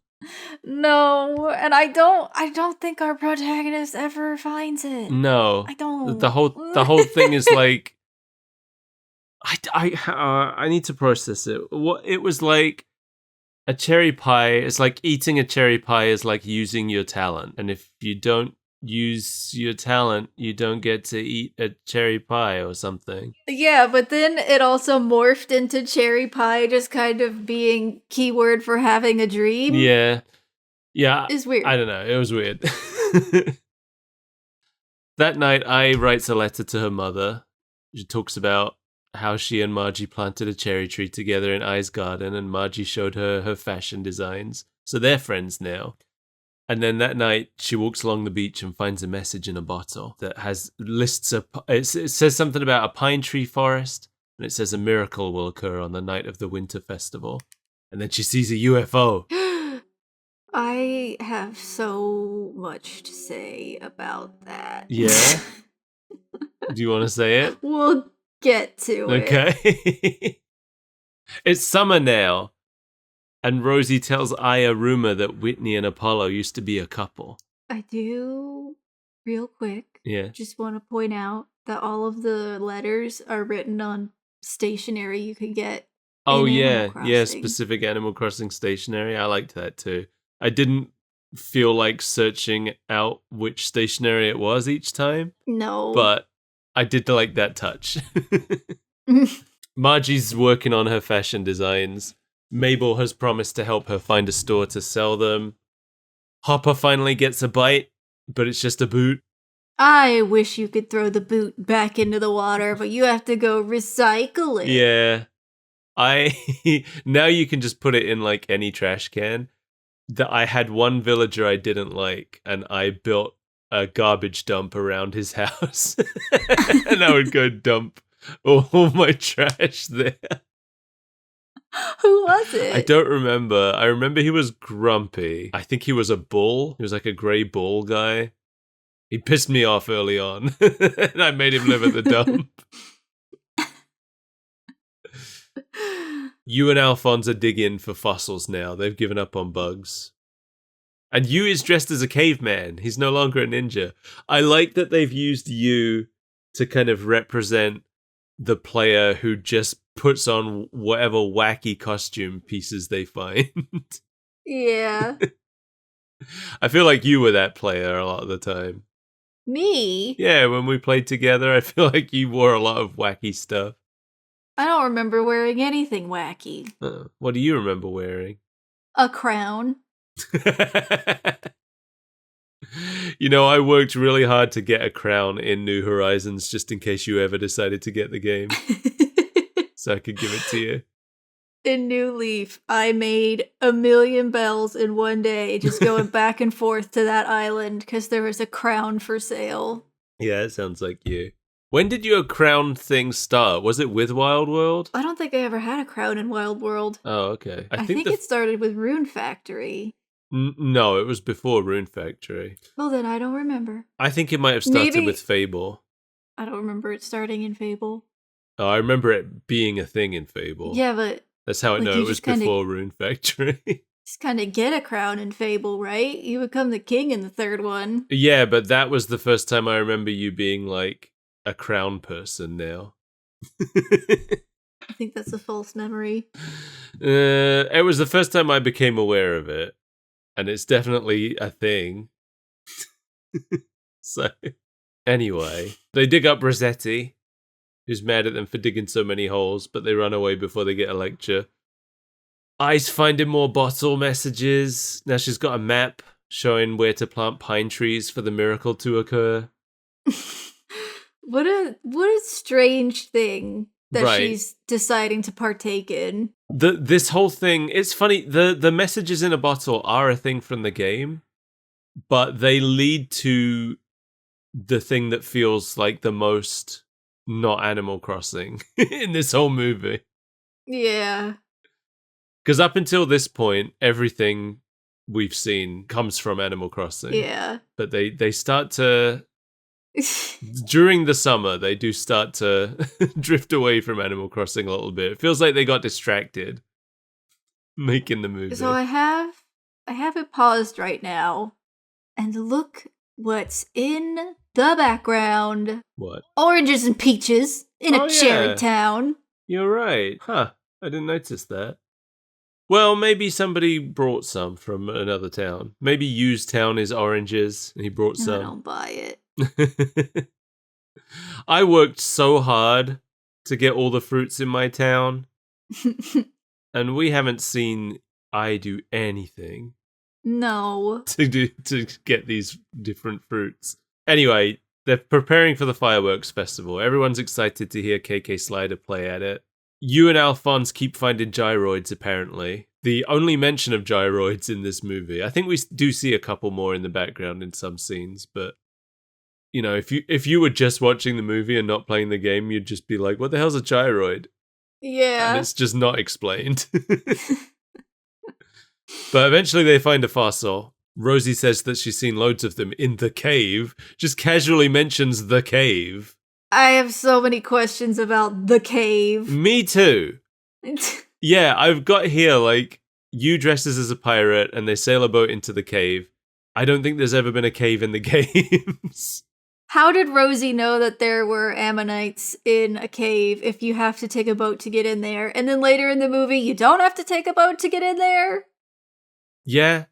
No, and I don't think our protagonist ever finds it. No. I don't. The whole thing is like I need to process it. What it was like a cherry pie. It's like eating a cherry pie is like using your talent, and if you don't use your talent, you don't get to eat a cherry pie or something. Yeah, but then it also morphed into cherry pie, just kind of being keyword for having a dream. Yeah, It's weird. I don't know. It was weird. That night, I writes a letter to her mother. She talks about how she and Margie planted a cherry tree together in I's garden, and Margie showed her her fashion designs. So they're friends now. And then that night, she walks along the beach and finds a message in a bottle that it says something about a pine tree forest, and it says a miracle will occur on the night of the winter festival. And then she sees a UFO. I have so much to say about that. Yeah? Do you want to say it? We'll get to it. Okay. It's summer now, and Rosie tells I a rumor that Whitney and Apollo used to be a couple. I do, real quick, Yeah. just want to point out that all of the letters are written on stationery you could get. Oh, in yeah. Animal Yeah, Crossing. specific Animal Crossing stationery. I liked that too. I didn't feel like searching out which stationery it was each time, No. but I did like that touch. Margie's working on her fashion designs. Mabel has promised to help her find a store to sell them. Hopper finally gets a bite, but it's just a boot. I wish you could throw the boot back into the water, but you have to go recycle it. Yeah. Now you can just put it in like any trash can. I had one villager I didn't like, and I built a garbage dump around his house. And I would go dump all my trash there. Who was it? I don't remember. I remember he was grumpy. I think he was a bull. He was like a grey bull guy. He pissed me off early on, and I made him live at the dump. You and Alphonse are digging for fossils now. They've given up on bugs. And Yu is dressed as a caveman. He's no longer a ninja. I like that they've used Yu to kind of represent the player who just puts on whatever wacky costume pieces they find. Yeah. I feel like you were that player a lot of the time. Me? Yeah, when we played together, I feel like you wore a lot of wacky stuff. I don't remember wearing anything wacky. What do you remember wearing? A crown. You know, I worked really hard to get a crown in New Horizons just in case you ever decided to get the game, so I could give it to you. In New Leaf, I made 1,000,000 bells in one day, just going back and forth to that island because there was a crown for sale. Yeah, it sounds like you. When did your crown thing start? Was it with Wild World? I don't think I ever had a crown in Wild World. Oh, okay. I think it started with Rune Factory. No, it was before Rune Factory. Well, then I don't remember. I think it might have started with Fable. I don't remember it starting in Fable. Oh, I remember it being a thing in Fable. Yeah, but... That's how I know it was before Rune Factory. Just kind of get a crown in Fable, right? You become the king in the third one. Yeah, but that was the first time I remember you being, like, a crown person now. I think that's a false memory. It was the first time I became aware of it. And it's definitely a thing. So, anyway, they dig up Rossetti, who's mad at them for digging so many holes, but they run away before they get a lecture. Ice finding more bottle messages. Now she's got a map showing where to plant pine trees for the miracle to occur. What a strange thing that she's deciding to partake in. This whole thing, it's funny, the messages in a bottle are a thing from the game, but they lead to the thing that feels like the most not Animal Crossing in this whole movie. Yeah. Because up until this point, everything we've seen comes from Animal Crossing. Yeah. But they start to... During the summer, they do start to drift away from Animal Crossing a little bit. It feels like they got distracted making the movie. So I have it paused right now, and look what's in the background. What? Oranges and peaches in a cherry town. You're right. Huh. I didn't notice that. Well, maybe somebody brought some from another town. Maybe Used Town is oranges, and he brought some. I don't buy it. I worked so hard to get all the fruits in my town, and we haven't seen I do anything. No. To get these different fruits. Anyway, they're preparing for the fireworks festival. Everyone's excited to hear KK Slider play at it. You and Alphonse keep finding gyroids, apparently. The only mention of gyroids in this movie. I think we do see a couple more in the background in some scenes, but you know, if you were just watching the movie and not playing the game, you'd just be like, what the hell's a gyroid? Yeah. And it's just not explained. But eventually they find a fossil. Rosie says that she's seen loads of them in the cave. Just casually mentions the cave. I have so many questions about the cave. Me too. Yeah, I've got here, like, you dresses as a pirate and they sail a boat into the cave. I don't think there's ever been a cave in the games. How did Rosie know that there were ammonites in a cave if you have to take a boat to get in there? And then later in the movie, you don't have to take a boat to get in there? Yeah.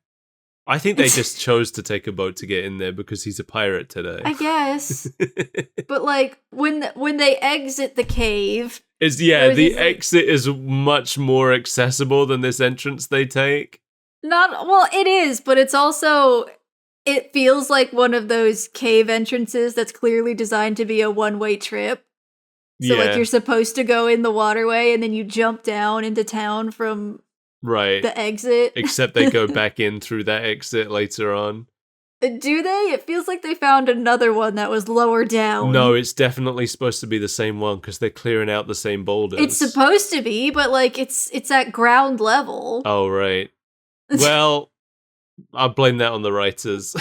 I think they just chose to take a boat to get in there because he's a pirate today. I guess. But like when they exit the cave, the exit is much more accessible than this entrance they take. It is, but it's also, it feels like one of those cave entrances that's clearly designed to be a one-way trip. So like you're supposed to go in the waterway and then you jump down into town from the exit. Except they go back in through that exit later on. Do they? It feels like they found another one that was lower down. No, it's definitely supposed to be the same one because they're clearing out the same boulders. It's supposed to be, but like it's at ground level. Oh, right. Well, I'll blame that on the writers.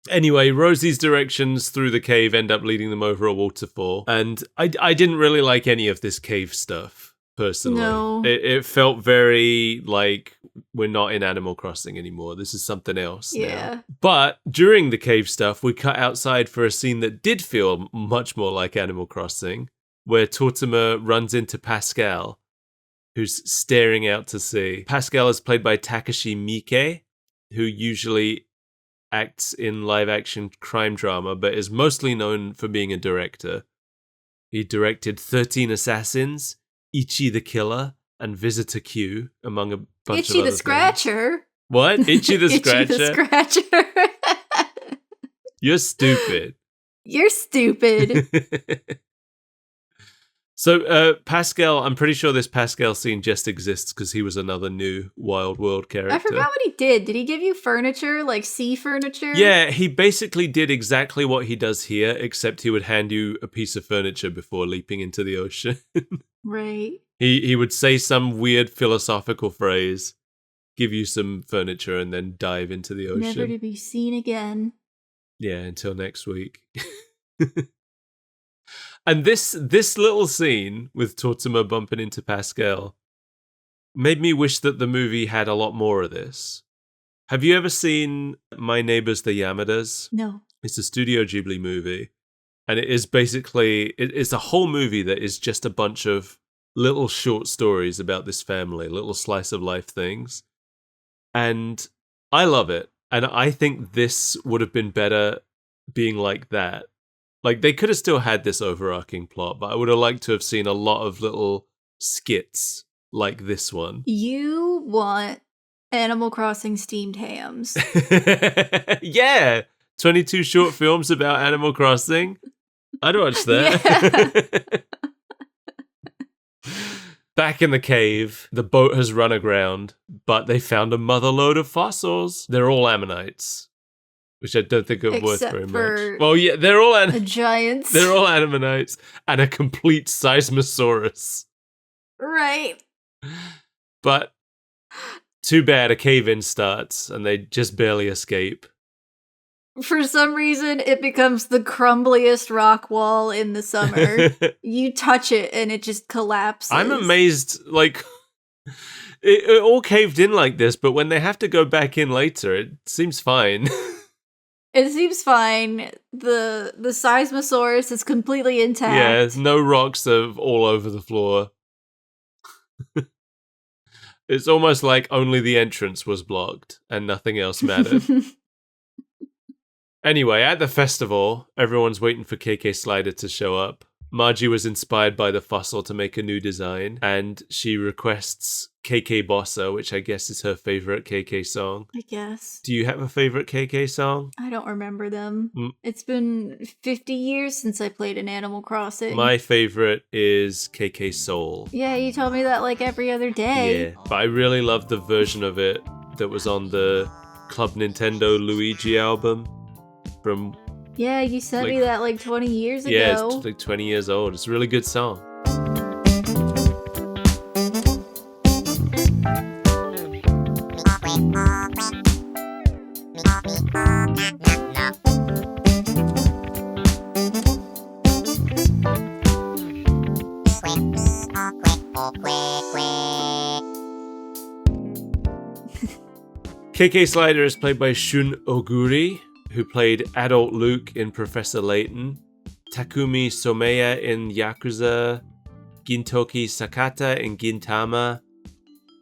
Anyway, Rosie's directions through the cave end up leading them over a waterfall. And I didn't really like any of this cave stuff, personally. No. It felt very like we're not in Animal Crossing anymore. This is something else now. But during the cave stuff, we cut outside for a scene that did feel much more like Animal Crossing, where Tortimer runs into Pascal, who's staring out to sea. Pascal is played by Takashi Miike, who usually acts in live-action crime drama, but is mostly known for being a director. He directed 13 Assassins, Ichi the Killer, and Visitor Q, among a bunch Itchy of other the Scratcher. things. What? Itchy the Itchy Scratcher? the Scratcher. You're stupid. You're stupid. So, Pascal, I'm pretty sure this Pascal scene just exists because he was another new Wild World character. I forgot what he did. Did he give you furniture, like sea furniture? Yeah, he basically did exactly what he does here, except he would hand you a piece of furniture before leaping into the ocean. Right. He would say some weird philosophical phrase, give you some furniture, and then dive into the ocean. Never to be seen again. Yeah, until next week. And this little scene with Tortimo bumping into Pascal made me wish that the movie had a lot more of this. Have you ever seen My Neighbors the Yamadas? No. It's a Studio Ghibli movie. And it is basically, it's a whole movie that is just a bunch of little short stories about this family, little slice of life things. And I love it. And I think this would have been better being like that. Like, they could have still had this overarching plot, but I would have liked to have seen a lot of little skits like this one. You want Animal Crossing steamed hams. Yeah! 22 short films about Animal Crossing. I'd watch that. Yeah. Back in the cave, the boat has run aground, but they found a motherload of fossils. They're all ammonites, which I don't think are worth very much. Well, yeah, they're all giants. They're all ammonites and a complete seismosaurus. Right. But too bad a cave-in starts and they just barely escape. For some reason, it becomes the crumbliest rock wall in the summer. You touch it and it just collapses. I'm amazed, like, it all caved in like this, but when they have to go back in later, it seems fine. It seems fine. The seismosaurus is completely intact. Yeah, no rocks are all over the floor. It's almost like only the entrance was blocked and nothing else mattered. Anyway, at the festival, everyone's waiting for KK Slider to show up. Margie was inspired by the fossil to make a new design, and she requests KK Bossa, which I guess is her favorite KK song. I guess. Do you have a favorite KK song? I don't remember them. It's been 50 years since I played an Animal Crossing. My favorite is KK Soul. Yeah, you told me that like every other day. Yeah, but I really love the version of it that was on the Club Nintendo Luigi album from... Yeah, you sent me that like 20 years ago. Yeah, it's like 20 years old. It's a really good song. KK Slider is played by Shun Oguri, who played adult Luke in Professor Layton, Takumi Someya in Yakuza, Gintoki Sakata in Gintama,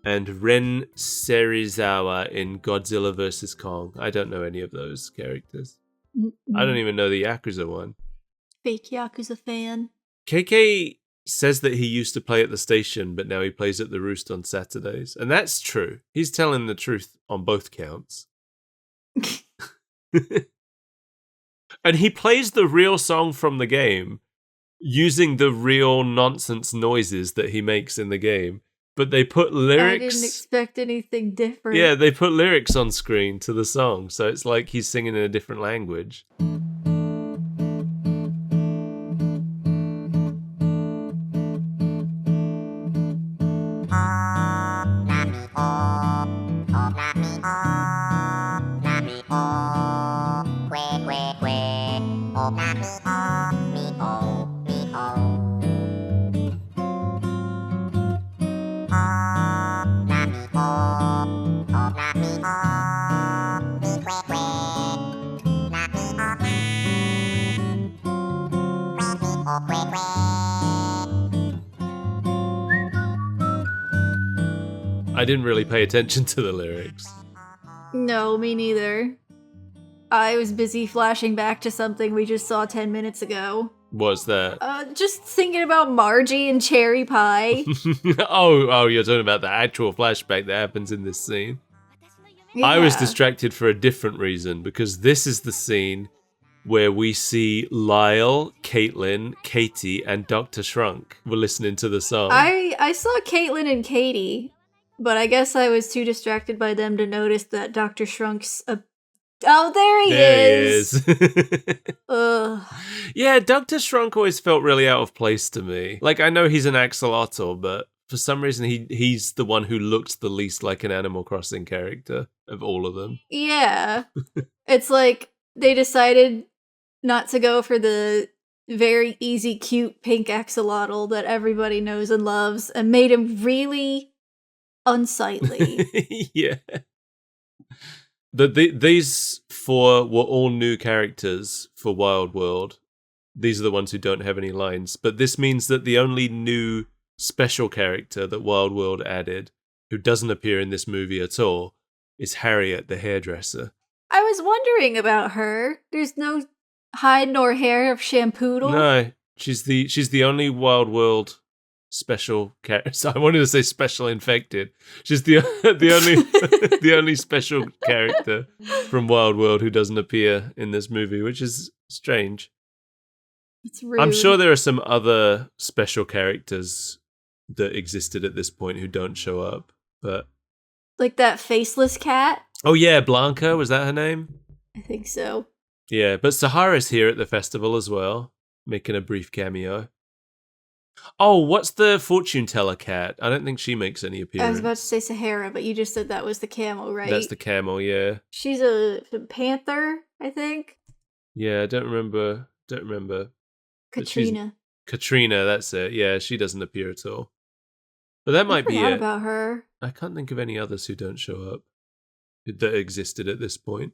and Ren Serizawa in Godzilla vs. Kong. I don't know any of those characters. I don't even know the Yakuza one. Fake Yakuza fan. KK says that he used to play at the station, but now he plays at the Roost on Saturdays. And that's true. He's telling the truth on both counts. And he plays the real song from the game using the real nonsense noises that he makes in the game. But they put lyrics... I didn't expect anything different. Yeah, they put lyrics on screen to the song, so it's like he's singing in a different language. I didn't really pay attention to the lyrics. No, me neither. I was busy flashing back to something we just saw 10 minutes ago. What's that? Just thinking about Margie and cherry pie. oh, you're talking about the actual flashback that happens in this scene. Yeah. I was distracted for a different reason, because this is the scene where we see Lyle, Caitlin, Katie, and Dr. Shrunk were listening to the song. I saw Caitlin and Katie, but I guess I was too distracted by them to notice that Dr. Shrunk's oh, there he is. Ugh. Yeah, Dr. Shrunk always felt really out of place to me. Like, I know he's an axolotl, but for some reason he's the one who looked the least like an Animal Crossing character of all of them. Yeah. It's like they decided not to go for the very easy, cute pink axolotl that everybody knows and loves and made him really unsightly. Yeah. These four were all new characters for Wild World. These are the ones who don't have any lines. But this means that the only new special character that Wild World added, who doesn't appear in this movie at all, is Harriet the hairdresser. I was wondering about her. There's no hide nor hair of Shampoodle. No, she's the only Wild World special character. I wanted to say special infected. She's the only the only special character from Wild World who doesn't appear in this movie, which is strange. It's rude. I'm sure there are some other special characters that existed at this point who don't show up, but like that faceless cat. oh yeah, Blanca, was that her name? I think so. Yeah, but Sahara's here at the festival as well, making a brief cameo. Oh, what's the fortune teller cat? I don't think she makes any appearance. I was about to say Sahara, but you just said that was the camel, right? That's the camel, yeah. She's a panther, I think. Yeah, I don't remember. But Katrina. Katrina, that's it. Yeah, she doesn't appear at all. But that might be I forgot it. about her. I can't think of any others who don't show up that existed at this point.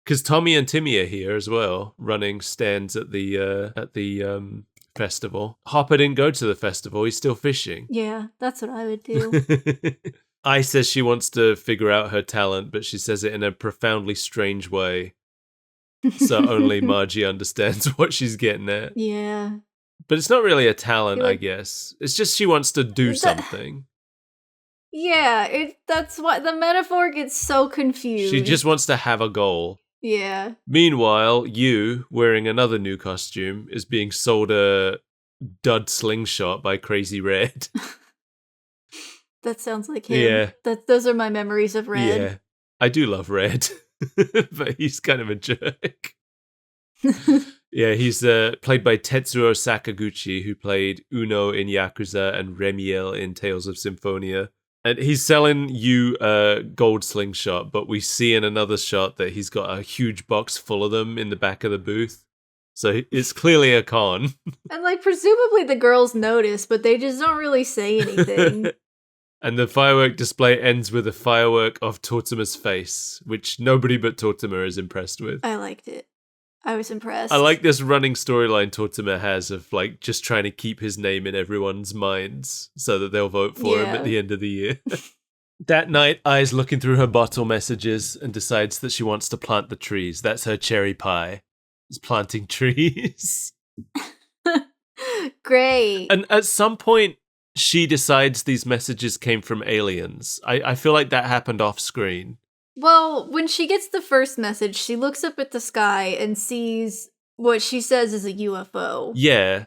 Because Tommy and Timmy are here as well, running stands at the festival. Hopper didn't go to the festival; he's still fishing. Yeah, that's what I would do. I says she wants to figure out her talent, but she says it in a profoundly strange way. So only Margie understands what she's getting at. Yeah. But it's not really a talent, Like, I guess. It's just she wants to do something. Yeah, that's why the metaphor gets so confused. She just wants to have a goal. Yeah. Meanwhile, you, wearing another new costume, is being sold a dud slingshot by Crazy Red. That sounds like him. Yeah. Those are my memories of Red. Yeah. I do love Red, but he's kind of a jerk. Yeah, he's played by Tetsuo Sakaguchi, who played Uno in Yakuza and Remiel in Tales of Symphonia. And he's selling you a gold slingshot, but we see in another shot that he's got a huge box full of them in the back of the booth. So it's clearly a con. And like presumably the girls notice, but they just don't really say anything. And the firework display ends with a firework of Tortimer's face, which nobody but Tortimer is impressed with. I liked it. I was impressed. I like this running storyline Tortimer has of like just trying to keep his name in everyone's minds so that they'll vote for him at the end of the year. That night, Ai's looking through her bottle messages and decides that she wants to plant the trees. That's her cherry pie. Is planting trees. Great. And at some point, she decides these messages came from aliens. I feel like that happened off screen. Well, when she gets the first message, she looks up at the sky and sees what she says is a UFO. Yeah.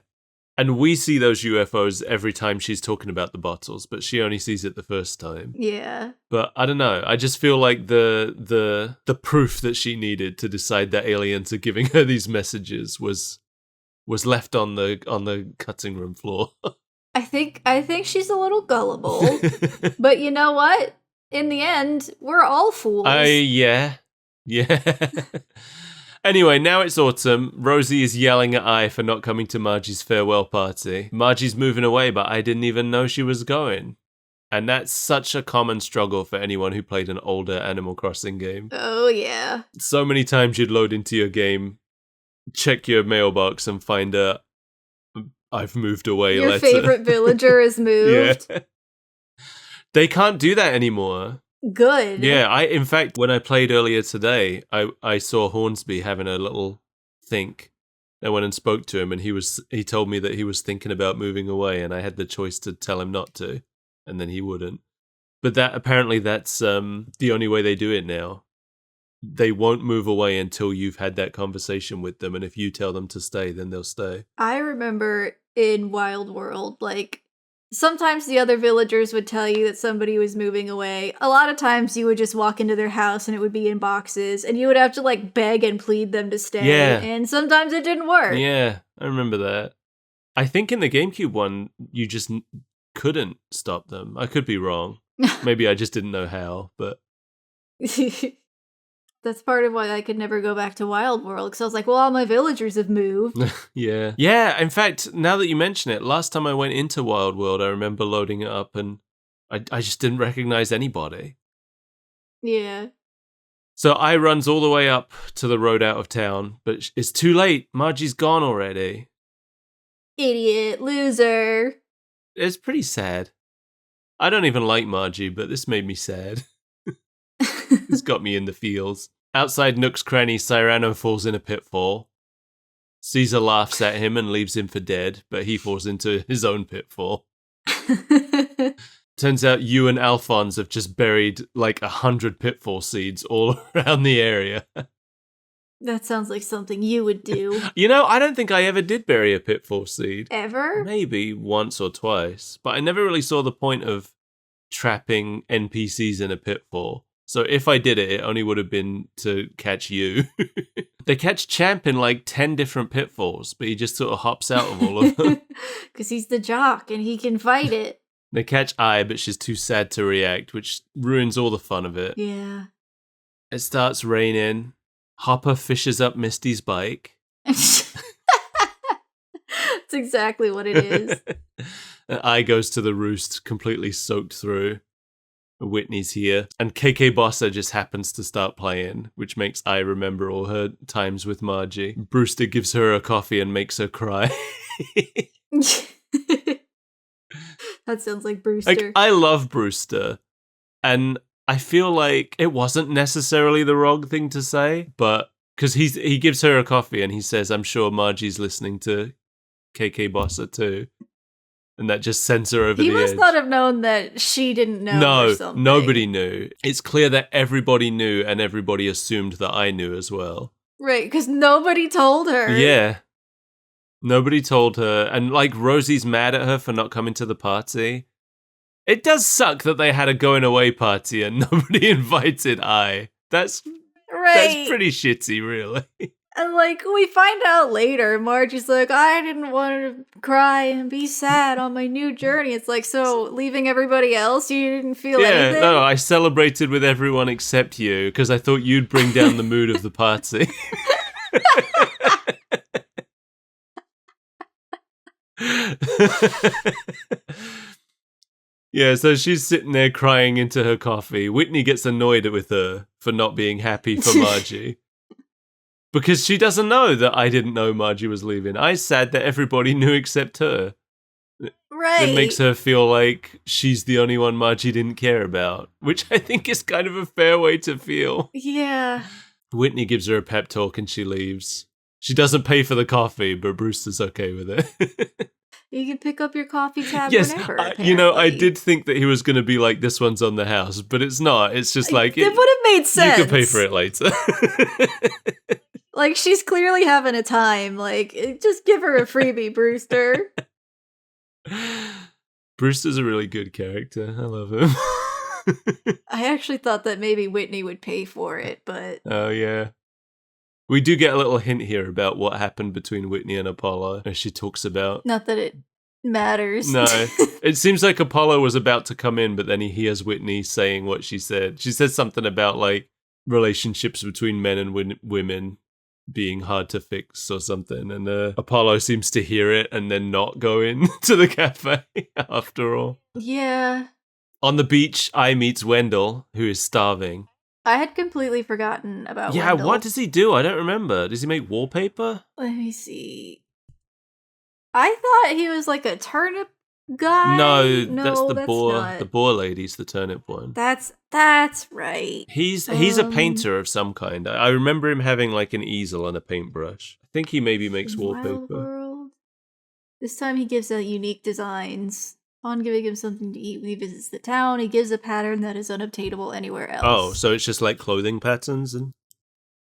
And we see those UFOs every time she's talking about the bottles, but she only sees it the first time. Yeah. But I don't know. I just feel like the proof that she needed to decide that aliens are giving her these messages was left on the cutting room floor. I think she's a little gullible. But you know what? In the end, we're all fools. Yeah. Anyway, now it's autumn. Rosie is yelling at I for not coming to Margie's farewell party. Margie's moving away, but I didn't even know she was going. And that's such a common struggle for anyone who played an older Animal Crossing game. Oh, yeah. So many times you'd load into your game, check your mailbox, and find a I've moved away Your letter. favorite villager is moved. Yeah. They can't do that anymore. Good. Yeah, in fact, when I played earlier today, I saw Hornsby having a little think. I went and spoke to him, and he told me that he was thinking about moving away, and I had the choice to tell him not to, and then he wouldn't. But that's the only way they do it now. They won't move away until you've had that conversation with them, and if you tell them to stay, then they'll stay. I remember in Wild World, like, sometimes the other villagers would tell you that somebody was moving away. A lot of times you would just walk into their house and it would be in boxes, and you would have to, like, beg and plead them to stay. Yeah. And sometimes it didn't work. Yeah, I remember that. I think in the GameCube one, you just couldn't stop them. I could be wrong. Maybe I just didn't know how, but... That's part of why I could never go back to Wild World, because I was like, well, all my villagers have moved. Yeah. Yeah, in fact, now that you mention it, last time I went into Wild World, I remember loading it up and I just didn't recognize anybody. Yeah. So I runs all the way up to the road out of town, but it's too late. Margie's gone already. Idiot, loser. It's pretty sad. I don't even like Margie, but this made me sad. It's got me in the feels. Outside Nook's cranny, Cyrano falls in a pitfall. Caesar laughs at him and leaves him for dead, but he falls into his own pitfall. Turns out you and Alphonse have just buried like 100 pitfall seeds all around the area. That sounds like something you would do. You know, I don't think I ever did bury a pitfall seed. Ever? Maybe once or twice, but I never really saw the point of trapping NPCs in a pitfall. So if I did it, it only would have been to catch you. They catch Champ in like 10 different pitfalls, but he just sort of hops out of all of them. Because he's the jock and he can fight it. They catch Ai, but she's too sad to react, which ruins all the fun of it. Yeah. It starts raining. Hopper fishes up Misty's bike. That's exactly what it is. And Ai goes to the roost, completely soaked through. Whitney's here, and KK Bossa just happens to start playing, which makes I remember all her times with Margie. Brewster gives her a coffee and makes her cry. That sounds like Brewster. Like, I love Brewster, and I feel like it wasn't necessarily the wrong thing to say, but because he gives her a coffee and he says, I'm sure Margie's listening to KK Bossa too. And that just sends her over the edge. He must not have known that she didn't know or something. No, nobody knew. It's clear that everybody knew and everybody assumed that I knew as well. Right, because nobody told her. Yeah. Nobody told her. And like Rosie's mad at her for not coming to the party. It does suck that they had a going away party and nobody invited I. That's pretty shitty, really. And, like, we find out later, Margie's like, I didn't want to cry and be sad on my new journey. It's like, so leaving everybody else, you didn't feel anything? No, I celebrated with everyone except you, because I thought you'd bring down the mood of the party. Yeah, so she's sitting there crying into her coffee. Whitney gets annoyed with her for not being happy for Margie. Because she doesn't know that I didn't know Margie was leaving. I said that everybody knew except her. Right. It makes her feel like she's the only one Margie didn't care about, which I think is kind of a fair way to feel. Yeah. Whitney gives her a pep talk and she leaves. She doesn't pay for the coffee, but Brewster's okay with it. You can pick up your coffee tab whenever, I did think that he was going to be like, this one's on the house, but it's not. It's just like... It would have made sense. You can pay for it later. Like, she's clearly having a time. Like, just give her a freebie, Brewster. Brewster's a really good character. I love him. I actually thought that maybe Whitney would pay for it, but... Oh, yeah. We do get a little hint here about what happened between Whitney and Apollo, as she talks about... Not that it matters. No. It seems like Apollo was about to come in, but then he hears Whitney saying what she said. She said something about, like, relationships between men and women being hard to fix or something, and Apollo seems to hear it and then not go in to the cafe after all. Yeah. On the beach, I meets Wendell, who is starving. I had completely forgotten about Yeah, Wendell. what does he do? I don't remember. Does he make wallpaper? Let me see. I thought he was like a turnip guy? No, No, that's the boar. not. The boar lady's the turnip one. That's right. He's a painter of some kind. I remember him having like an easel and a paintbrush. I think he maybe makes Wild wallpaper. World. This time he gives out unique designs. On giving him something to eat when he visits the town, he gives a pattern that is unobtainable anywhere else. Oh, so it's just like clothing patterns and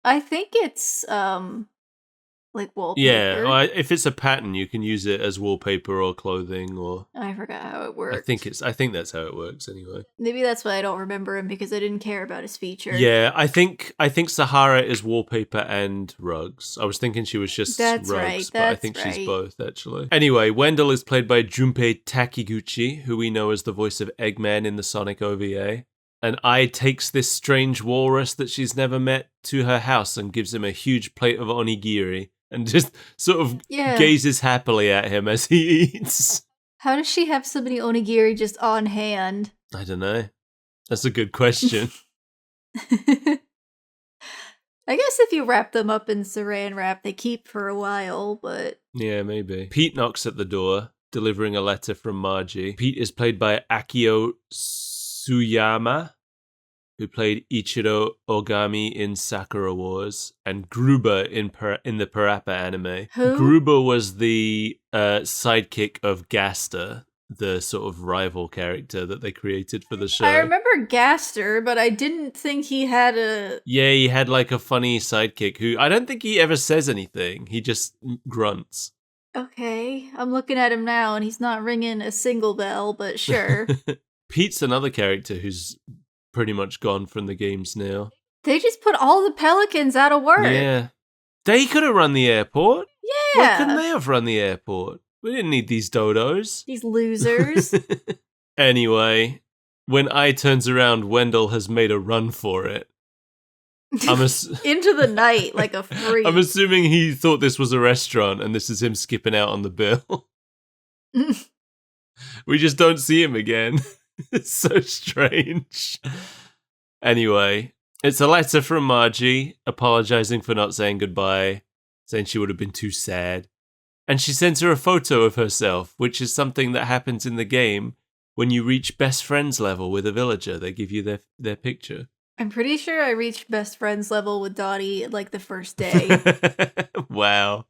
I think it's like wallpaper. yeah. Well, if it's a pattern, you can use it as wallpaper or clothing or. I forgot how it works. I think that's how it works anyway. Maybe that's why I don't remember him because I didn't care about his feature. Yeah, I think Sahara is wallpaper and rugs. I was thinking she was just That's rugs, right, but I that's think she's right. both actually. Anyway, Wendell is played by Junpei Takiguchi, who we know as the voice of Eggman in the Sonic OVA. And Ai takes this strange walrus that she's never met to her house and gives him a huge plate of onigiri and just sort of gazes happily at him as he eats. How does she have so many onigiri just on hand? I don't know. That's a good question. I guess if you wrap them up in saran wrap, they keep for a while, but... Yeah, maybe. Pete knocks at the door, delivering a letter from Margie. Pete is played by Akio Suyama, who played Ichiro Ogami in Sakura Wars, and Gruber in the Parappa anime. Who? Gruber was the sidekick of Gaster, the sort of rival character that they created for the show. I remember Gaster, but I didn't think he had a... Yeah, he had like a funny sidekick who I don't think he ever says anything. He just grunts. Okay, I'm looking at him now and he's not ringing a single bell, but sure. Pete's another character who's pretty much gone from the games now. They just put all the pelicans out of work. Yeah. They could have run the airport. Yeah. Why couldn't they have run the airport? We didn't need these dodos. These losers. Anyway, when Ai turns around, Wendell has made a run for it. Into the night like a freak. I'm assuming he thought this was a restaurant and this is him skipping out on the bill. We just don't see him again. It's so strange. Anyway, it's a letter from Margie apologizing for not saying goodbye, saying she would have been too sad. And she sends her a photo of herself, which is something that happens in the game when you reach best friends level with a villager. They give you their picture. I'm pretty sure I reached best friends level with Dottie like the first day. Wow.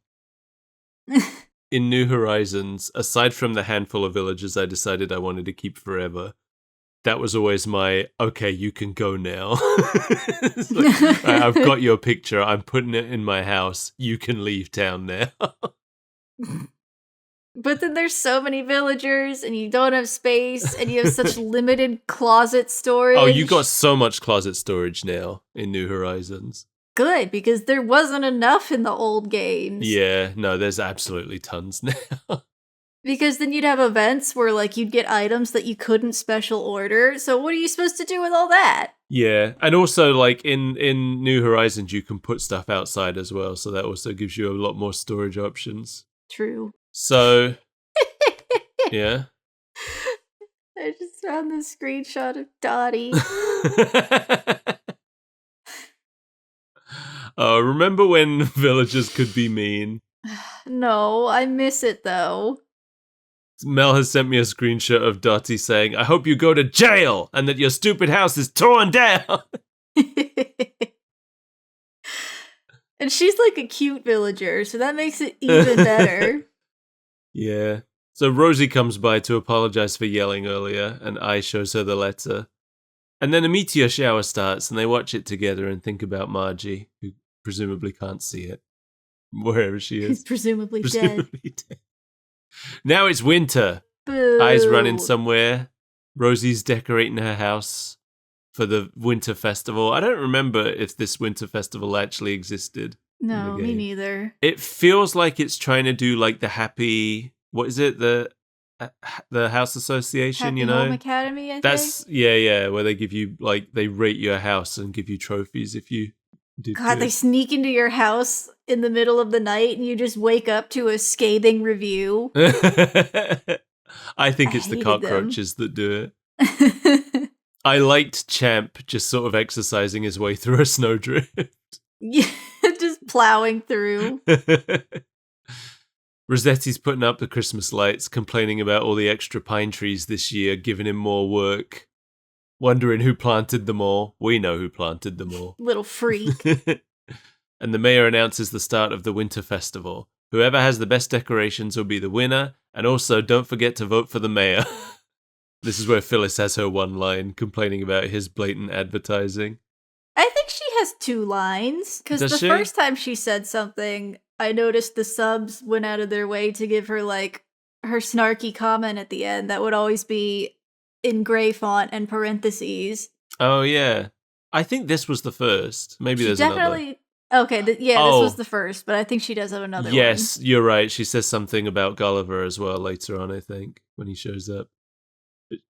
In New Horizons, aside from the handful of villagers I decided I wanted to keep forever, that was always my, okay, you can go now. Like, I've got your picture, I'm putting it in my house, you can leave town now. But then there's so many villagers and you don't have space and you have such limited closet storage. Oh, you got so much closet storage now in New Horizons. Good, because there wasn't enough in the old games. Yeah, no, there's absolutely tons now. Because then you'd have events where, like, you'd get items that you couldn't special order. So what are you supposed to do with all that? Yeah, and also, like, in New Horizons, you can put stuff outside as well, so that also gives you a lot more storage options. True. So, yeah. I just found this screenshot of Dottie. Remember when villagers could be mean? No, I miss it, though. Mel has sent me a screenshot of Dottie saying, I hope you go to jail and that your stupid house is torn down. And she's like a cute villager, so that makes it even better. Yeah. So Rosie comes by to apologize for yelling earlier, and Ai shows her the letter. And then a meteor shower starts, and they watch it together and think about Margie, who presumably can't see it, wherever she is. He's presumably dead. Now it's winter. Boo. Ai's running somewhere. Rosie's decorating her house for the winter festival. I don't remember if this winter festival actually existed. No, me neither. It feels like it's trying to do like the happy, what is it? The house association, Happy you know? Home Academy, I think? That's, yeah, where they give you, like, they rate your house and give you trophies if you did God, good. they sneak into your house in the middle of the night and you just wake up to a scathing review. I think it's the hated cockroaches that do it. I liked Champ just sort of exercising his way through a snowdrift. Yeah, just plowing through. Rossetti's putting up the Christmas lights, complaining about all the extra pine trees this year, giving him more work. Wondering who planted them all. We know who planted them all. Little freak. And the mayor announces the start of the winter festival. Whoever has the best decorations will be the winner, and also don't forget to vote for the mayor. This is where Phyllis has her one line, complaining about his blatant advertising. I think she has 2 lines, because Does the she? first time she said something, I noticed the subs went out of their way to give her, like, her snarky comment at the end that would always be in gray font and parentheses. Oh, yeah. I think this was the first. Maybe She there's definitely... another. Okay, this Oh. was the first, but I think she does have another one. Yes, you're right. She says something about Gulliver as well later on, I think, when he shows up.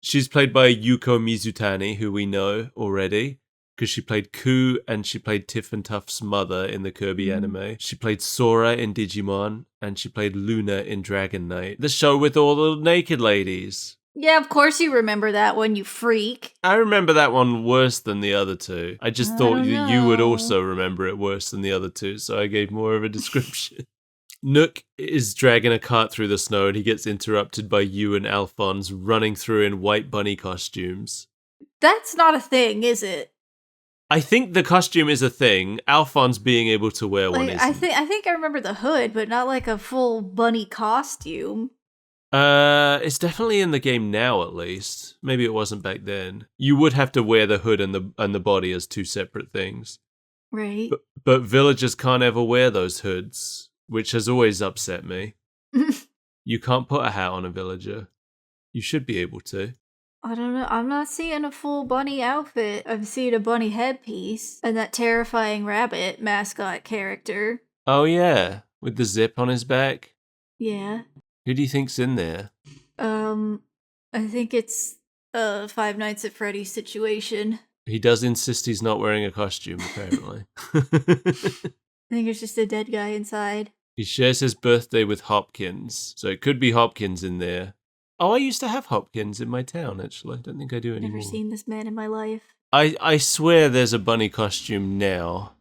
She's played by Yuko Mizutani, who we know already, because she played Ku and she played Tiff and Tuff's mother in the Kirby anime. She played Sora in Digimon, and she played Luna in Dragon Knight, the show with all the naked ladies. Yeah, of course you remember that one, you freak. I remember that one worse than the other two. I just thought don't you would know. also remember it worse than the other two, so I gave more of a description. Nook is dragging a cart through the snow and he gets interrupted by you and Alphonse running through in white bunny costumes. That's not a thing, is it? I think the costume is a thing. Alphonse being able to wear one Like, isn't. I think I remember the hood, but not like a full bunny costume. It's definitely in the game now, at least. Maybe it wasn't back then. You would have to wear the hood and the body as 2 separate things. Right. But villagers can't ever wear those hoods, which has always upset me. You can't put a hat on a villager. You should be able to. I don't know. I'm not seeing a full bunny outfit. I'm seeing a bunny headpiece and that terrifying rabbit mascot character. Oh yeah, with the zip on his back. Yeah. Who do you think's in there? I think it's a Five Nights at Freddy's situation. He does insist he's not wearing a costume, apparently. I think it's just a dead guy inside. He shares his birthday with Hopkins, so it could be Hopkins in there. Oh, I used to have Hopkins in my town, actually. I don't think I do anymore. Never seen this man in my life. I swear there's a bunny costume now.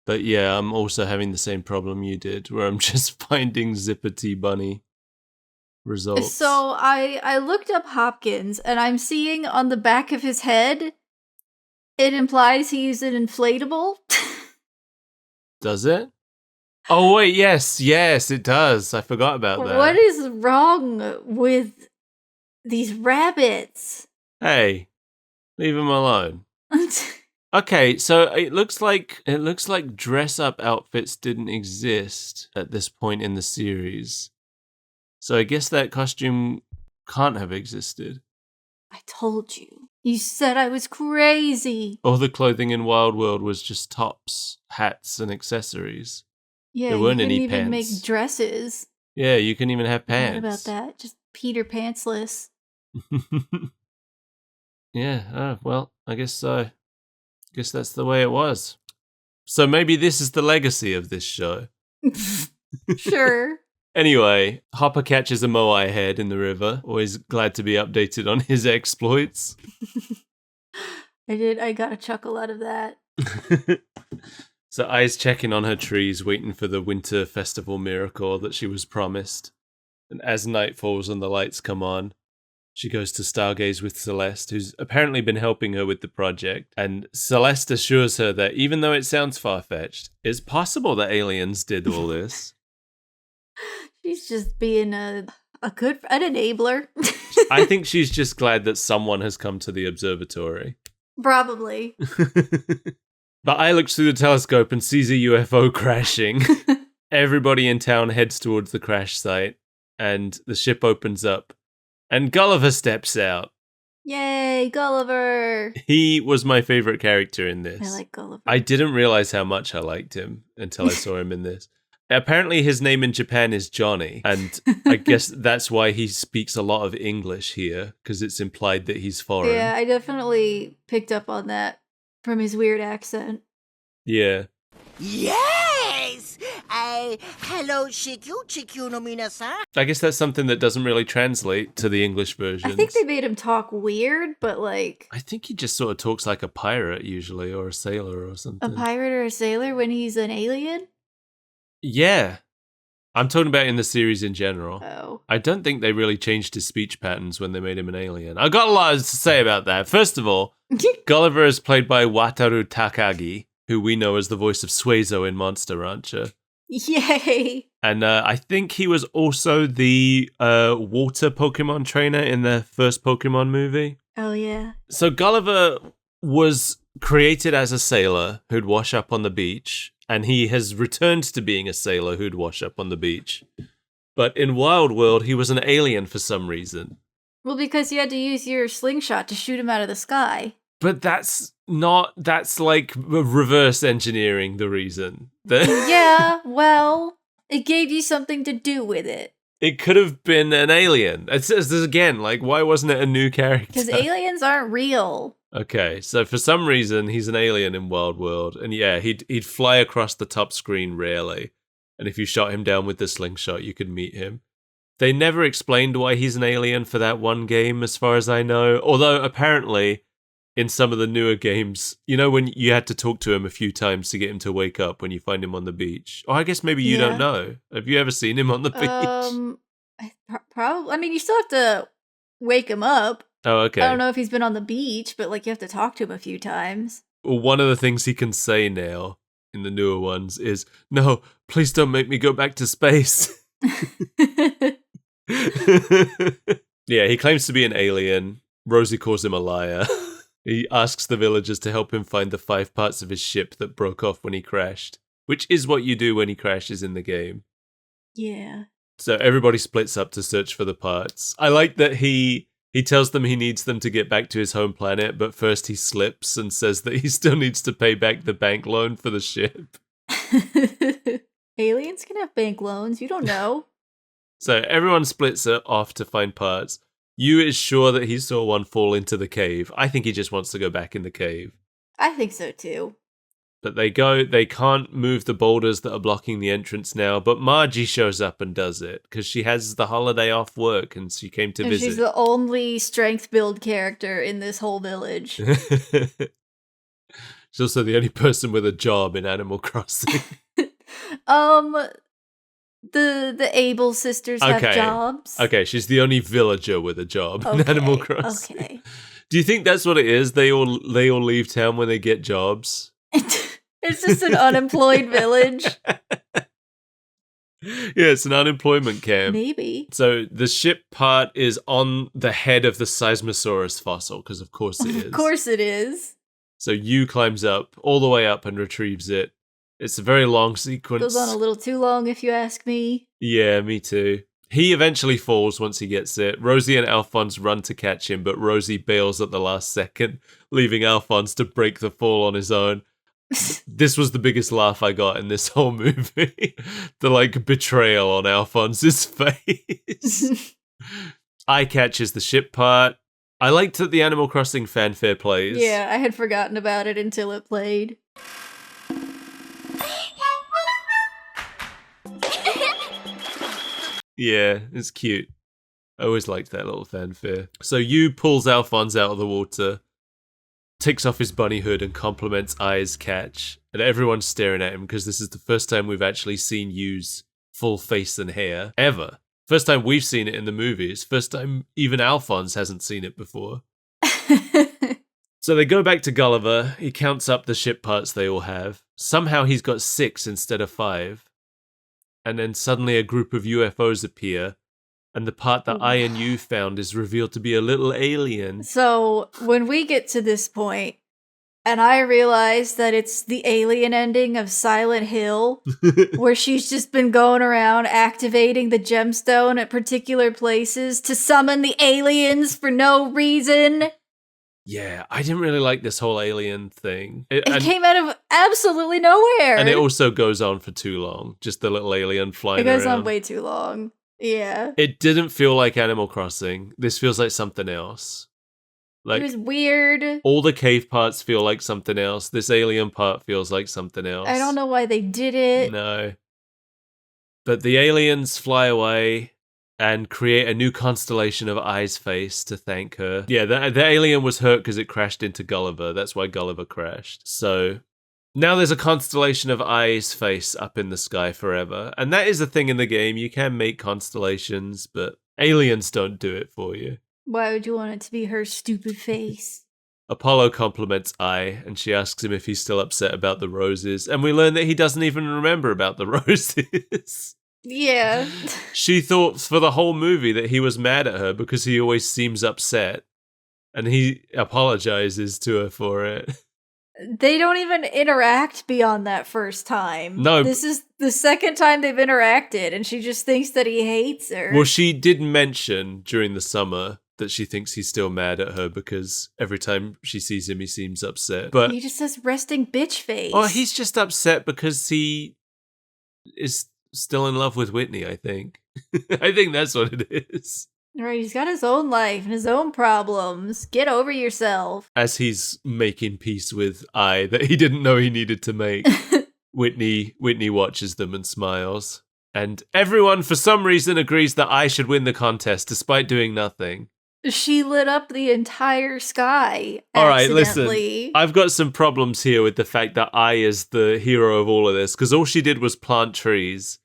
But yeah, I'm also having the same problem you did, where I'm just finding Zippity Bunny results. So I looked up Hopkins, and I'm seeing on the back of his head, it implies he's an inflatable. Does it? Oh wait, yes, it does. I forgot about that. What is wrong with these rabbits? Hey, leave him alone. Okay, so it looks like dress up outfits didn't exist at this point in the series. So I guess that costume can't have existed. I told you. You said I was crazy. All the clothing in Wild World was just tops, hats, and accessories. Yeah, There weren't you couldn't any even pants. make dresses. Yeah, you can even have pants. What about that? Just Peter Pantsless. Yeah, well, I guess so. Guess that's the way it was. So maybe this is the legacy of this show. Sure. Anyway, Hopper catches a moai head in the river. Always glad to be updated on his exploits. I got a chuckle out of that. So Ai's checking on her trees, waiting for the winter festival miracle that she was promised. And as night falls and the lights come on, she goes to stargaze with Celeste, who's apparently been helping her with the project. And Celeste assures her that even though it sounds far-fetched, it's possible that aliens did all this. She's just being an enabler. I think she's just glad that someone has come to the observatory. Probably. But I looks through the telescope and sees a UFO crashing. Everybody in town heads towards the crash site, and the ship opens up, and Gulliver steps out. Yay, Gulliver! He was my favorite character in this. I like Gulliver. I didn't realize how much I liked him until I saw him in this. Apparently his name in Japan is Johnny, and I guess that's why he speaks a lot of English here, because it's implied that he's foreign. Yeah, I definitely picked up on that from his weird accent. Yeah. Yes! Hello, Chikyu no minasan. I guess that's something that doesn't really translate to the English version. I think they made him talk weird, but like I think he just sort of talks like a pirate usually, or a sailor or something. a pirate or a sailor when he's an alien? Yeah. I'm talking about in the series in general. Oh. I don't think they really changed his speech patterns when they made him an alien. I got a lot to say about that. First of all, Gulliver is played by Wataru Takagi, who we know as the voice of Suezo in Monster Rancher. Yay! And I think he was also the water Pokemon trainer in the first Pokemon movie. Oh, yeah. So Gulliver was created as a sailor who'd wash up on the beach, and he has returned to being a sailor who'd wash up on the beach. But in Wild World, he was an alien for some reason. Well, because you had to use your slingshot to shoot him out of the sky. But that's like reverse engineering the reason. Yeah, well, it gave you something to do with it. It could have been an alien. It's again, like, why wasn't it a new character? Because aliens aren't real. Okay, so for some reason, he's an alien in Wild World. And yeah, he'd fly across the top screen rarely. And if you shot him down with the slingshot, you could meet him. They never explained why he's an alien for that one game, as far as I know. Although, apparently, in some of the newer games, you know, when you had to talk to him a few times to get him to wake up when you find him on the beach. Or I guess maybe you don't know. Have you ever seen him on the beach? Probably. I mean, you still have to wake him up. Oh, okay. I don't know if he's been on the beach, but like you have to talk to him a few times. Well, one of the things he can say now in the newer ones is, "No, please don't make me go back to space." Yeah, he claims to be an alien. Rosie calls him a liar. He asks the villagers to help him find the 5 parts of his ship that broke off when he crashed, which is what you do when he crashes in the game. Yeah. So everybody splits up to search for the parts. I like that he tells them he needs them to get back to his home planet, but first he slips and says that he still needs to pay back the bank loan for the ship. Aliens can have bank loans, you don't know. So everyone splits off to find parts. Yu is sure that he saw one fall into the cave. I think he just wants to go back in the cave. I think so too. But they can't move the boulders that are blocking the entrance now, but Margie shows up and does it, because she has the holiday off work and she came to visit. She's the only strength build character in this whole village. She's also the only person with a job in Animal Crossing. The Able sisters have jobs. Okay, she's the only villager with a job in Animal Crossing. Okay. Do you think that's what it is? They all leave town when they get jobs? It's just an unemployed village. Yeah, it's an unemployment camp. Maybe. So the ship part is on the head of the Seismosaurus fossil, because of course it is. Of course it is. So Yu climbs up, all the way up, and retrieves it. It's a very long sequence. Goes on a little too long, if you ask me. Yeah, me too. He eventually falls once he gets it. Rosie and Alphonse run to catch him, but Rosie bails at the last second, leaving Alphonse to break the fall on his own. This was the biggest laugh I got in this whole movie. The betrayal on Alphonse's face. Eye catches the ship part. I liked that the Animal Crossing fanfare plays. Yeah, I had forgotten about it until it played. Yeah, it's cute. I always liked that little fanfare. So Yu pulls Alphonse out of the water, takes off his bunny hood and compliments Ai's catch. And everyone's staring at him because this is the first time we've actually seen Yu's full face and hair, ever. First time we've seen it in the movies. First time even Alphonse hasn't seen it before. So they go back to Gulliver. He counts up the ship parts they all have. Somehow he's got 6 instead of 5. And then suddenly a group of UFOs appear, and the part that I and you found is revealed to be a little alien. So, when we get to this point, and I realize that it's the alien ending of Silent Hill, where she's just been going around activating the gemstone at particular places to summon the aliens for no reason. Yeah, I didn't really like this whole alien thing. It came out of absolutely nowhere. And it also goes on for too long. Just the little alien flying around. It goes around. on way too long. Yeah. It didn't feel like Animal Crossing. This feels like something else. It was weird. All the cave parts feel like something else. This alien part feels like something else. I don't know why they did it. No. But the aliens fly away and create a new constellation of Ai's face to thank her. Yeah, the alien was hurt because it crashed into Gulliver. That's why Gulliver crashed. So Now there's a constellation of Ai's face up in the sky forever. And that is a thing in the game. You can make constellations, but aliens don't do it for you. Why would you want it to be her stupid face? Apollo compliments Ai, and she asks him if he's still upset about the roses. And we learn that he doesn't even remember about the roses. Yeah. She thought for the whole movie that he was mad at her because he always seems upset. And he apologizes to her for it. They don't even interact beyond that first time. No. This is the second time they've interacted, and she just thinks that he hates her. Well, she did mention during the summer that she thinks he's still mad at her because every time she sees him, he seems upset. But he just says resting bitch face. oh, he's just upset because he is still in love with Whitney, I think. I think that's what it is. Right, he's got his own life and his own problems. Get over yourself. As he's making peace with Ai that he didn't know he needed to make, Whitney watches them and smiles. And everyone, for some reason, agrees that Ai should win the contest despite doing nothing. She lit up the entire sky. All right, accidentally. listen. I've got some problems here with the fact that Ai is the hero of all of this, because all she did was plant trees.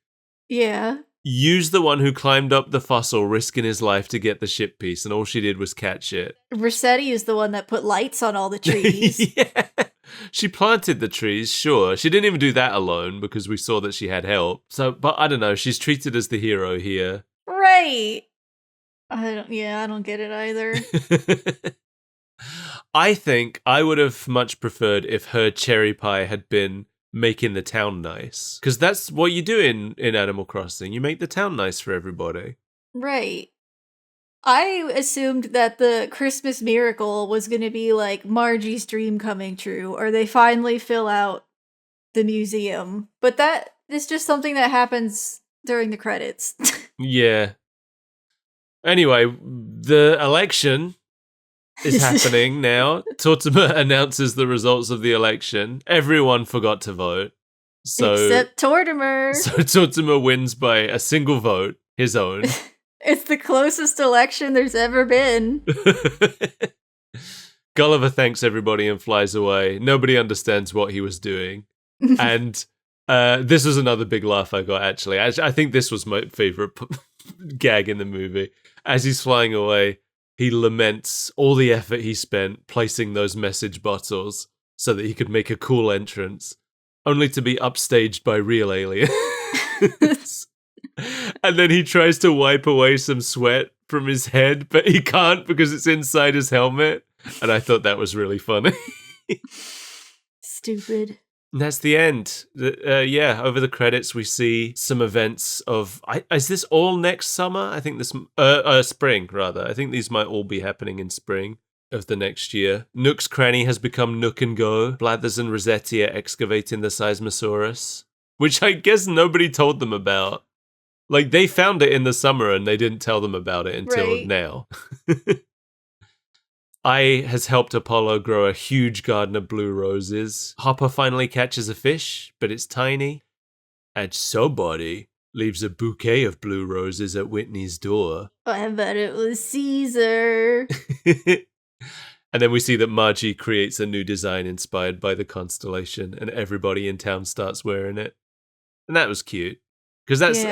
Yeah. Use the one who climbed up the fossil, risking his life to get the ship piece, and all she did was catch it. Rossetti is the one that put lights on all the trees. Yeah. She planted the trees, sure. She didn't even do that alone because we saw that she had help. So, but I don't know, she's treated as the hero here. Right. I don't get it either. I think I would have much preferred if her cherry pie had been making the town nice. Because that's what you do in Animal Crossing. You make the town nice for everybody. Right. I assumed that the Christmas miracle was going to be like Margie's dream coming true, or they finally fill out the museum. But that is just something that happens during the credits. Yeah. Anyway, the election is happening now. Tortimer announces the results of the election. Everyone forgot to vote. So, except Tortimer. So Tortimer wins by a single vote, his own. It's the closest election there's ever been. Gulliver thanks everybody and flies away. Nobody understands what he was doing. And this was another big laugh I got, actually. I think this was my favorite gag in the movie. As he's flying away, he laments all the effort he spent placing those message bottles so that he could make a cool entrance, only to be upstaged by real aliens. And then he tries to wipe away some sweat from his head, but he can't because it's inside his helmet. And I thought that was really funny. Stupid. And that's the end. Over the credits, we see some events of... is this all next summer? I think this... spring, rather. I think these might all be happening in spring of the next year. Nook's Cranny has become Nook and Go. Blathers and Rossetti are excavating the Seismosaurus, which I guess nobody told them about. Like, they found it in the summer and they didn't tell them about it until now. Ai has helped Apollo grow a huge garden of blue roses. Hopper finally catches a fish, but it's tiny. And somebody leaves a bouquet of blue roses at Whitney's door. I bet it was Caesar. And then we see that Margie creates a new design inspired by the constellation, and everybody in town starts wearing it. And that was cute. Because that's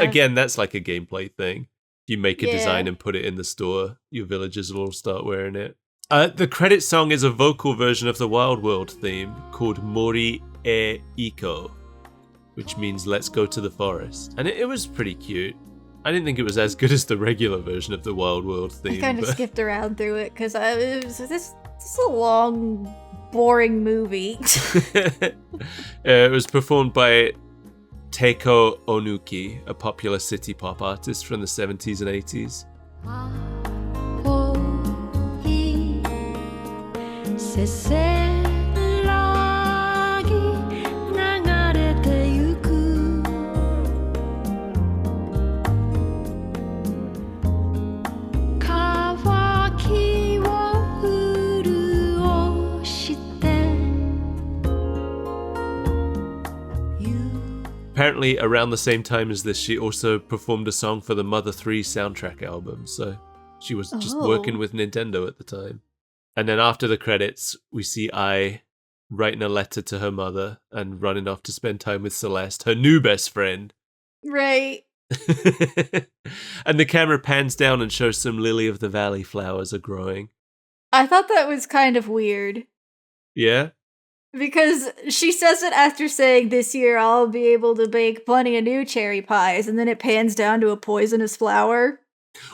like a gameplay thing. You make a design and put it in the store, your villagers will all start wearing it. The credit song is a vocal version of the Wild World theme called Mori e Iko, which means let's go to the forest. And it was pretty cute. I didn't think it was as good as the regular version of the Wild World theme. I kind of skipped around through it because this is a long, boring movie. It was performed by Teiko Onuki, a popular city pop artist from the 70s and 80s. せせらぎ流れてゆく乾きを潤して Apparently, around the same time as this, she also performed a song for the Mother 3 soundtrack album, so she was just working with Nintendo at the time. And then after the credits, we see Ai writing a letter to her mother and running off to spend time with Celeste, her new best friend. Right. And the camera pans down and shows some lily of the valley flowers are growing. I thought that was kind of weird. Yeah? Because she says it after saying, this year I'll be able to bake plenty of new cherry pies, and then it pans down to a poisonous flower.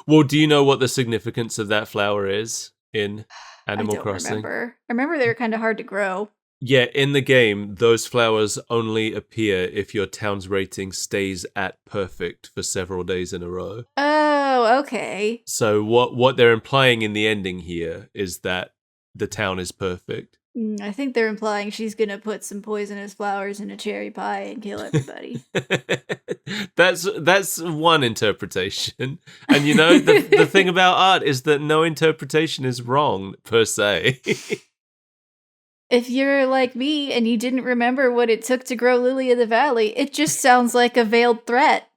Well, do you know what the significance of that flower is in Animal Crossing? I remember they were kind of hard to grow. Yeah, in the game, those flowers only appear if your town's rating stays at perfect for several days in a row. Oh, okay. So what they're implying in the ending here is that the town is perfect. I think they're implying she's gonna put some poisonous flowers in a cherry pie and kill everybody. That's one interpretation. And you know, the thing about art is that no interpretation is wrong, per se. If you're like me and you didn't remember what it took to grow Lily of the Valley, it just sounds like a veiled threat.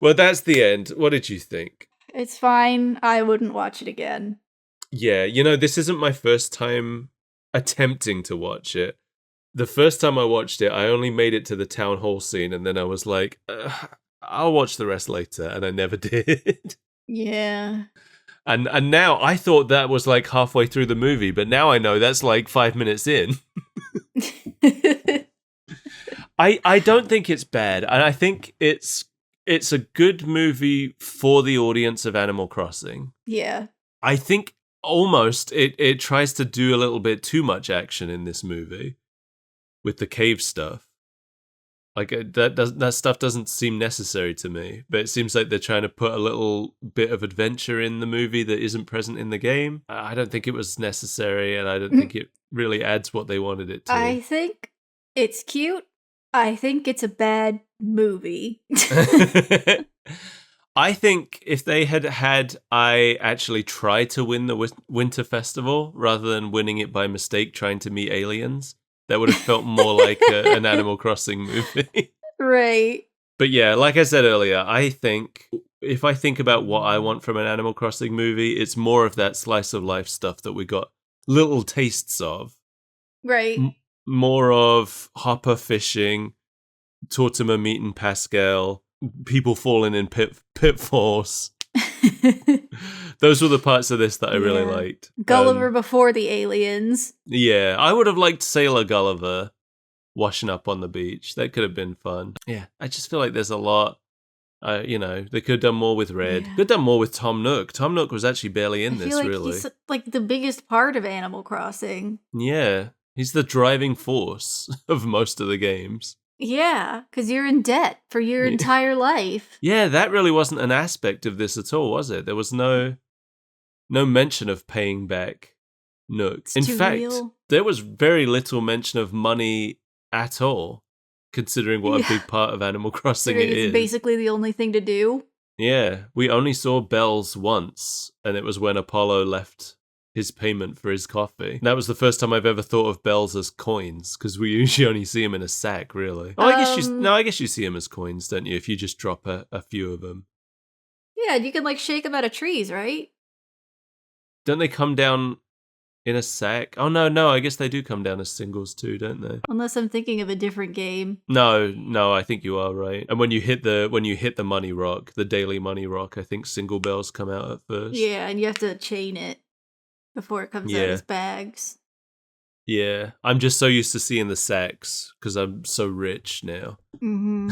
Well, that's the end. What did you think? It's fine. I wouldn't watch it again. Yeah, you know, this isn't my first time attempting to watch it. The first time I watched it, I only made it to the town hall scene, and then I was like, I'll watch the rest later, and I never did. Yeah. And now I thought that was like halfway through the movie, but now I know that's like 5 minutes in. I don't think it's bad, and I think it's a good movie for the audience of Animal Crossing. Yeah. I think almost it tries to do a little bit too much action in this movie with the cave stuff. Like that stuff doesn't seem necessary to me, but it seems like they're trying to put a little bit of adventure in the movie that isn't present in the game. I don't think it was necessary, and I don't think it really adds what they wanted it to. I think it's cute. I think it's a bad movie. I think if they had I actually try to win the Winter Festival rather than winning it by mistake trying to meet aliens, that would have felt more like an Animal Crossing movie. Right. But yeah, like I said earlier, I think if I think about what I want from an Animal Crossing movie, it's more of that slice of life stuff that we got little tastes of. Right. More of Hopper fishing, Tortimer meeting Pascal, people falling in pitfalls. Those were the parts of this that I really liked. Gulliver before the aliens. Yeah, I would have liked Sailor Gulliver washing up on the beach. That could have been fun. Yeah, I just feel like there's a lot. You know, they could have done more with Red. Yeah. Could have done more with Tom Nook. Tom Nook was actually barely in I this, feel like really. he's like the biggest part of Animal Crossing. Yeah, he's the driving force of most of the games. Yeah, because you're in debt for your entire life. Yeah, that really wasn't an aspect of this at all, was it? There was no mention of paying back Nook. It's In too fact, real. there was very little mention of money at all, considering what a big part of Animal Crossing it It's is. basically the only thing to do. Yeah, we only saw Bells once, and it was when Apollo left his payment for his coffee. That was the first time I've ever thought of Bells as coins, because we usually only see him in a sack, really. Oh, I guess you see him as coins, don't you, if you just drop a few of them. Yeah, you can like shake them out of trees, right? Don't they come down in a sack? Oh, no, I guess they do come down as singles too, don't they? Unless I'm thinking of a different game. No, I think you are right. And when you hit the money rock, the daily money rock, I think single bells come out at first. Yeah, and you have to chain it before it comes out as bags. Yeah, I'm just so used to seeing the sacks because I'm so rich now. Mm-hmm.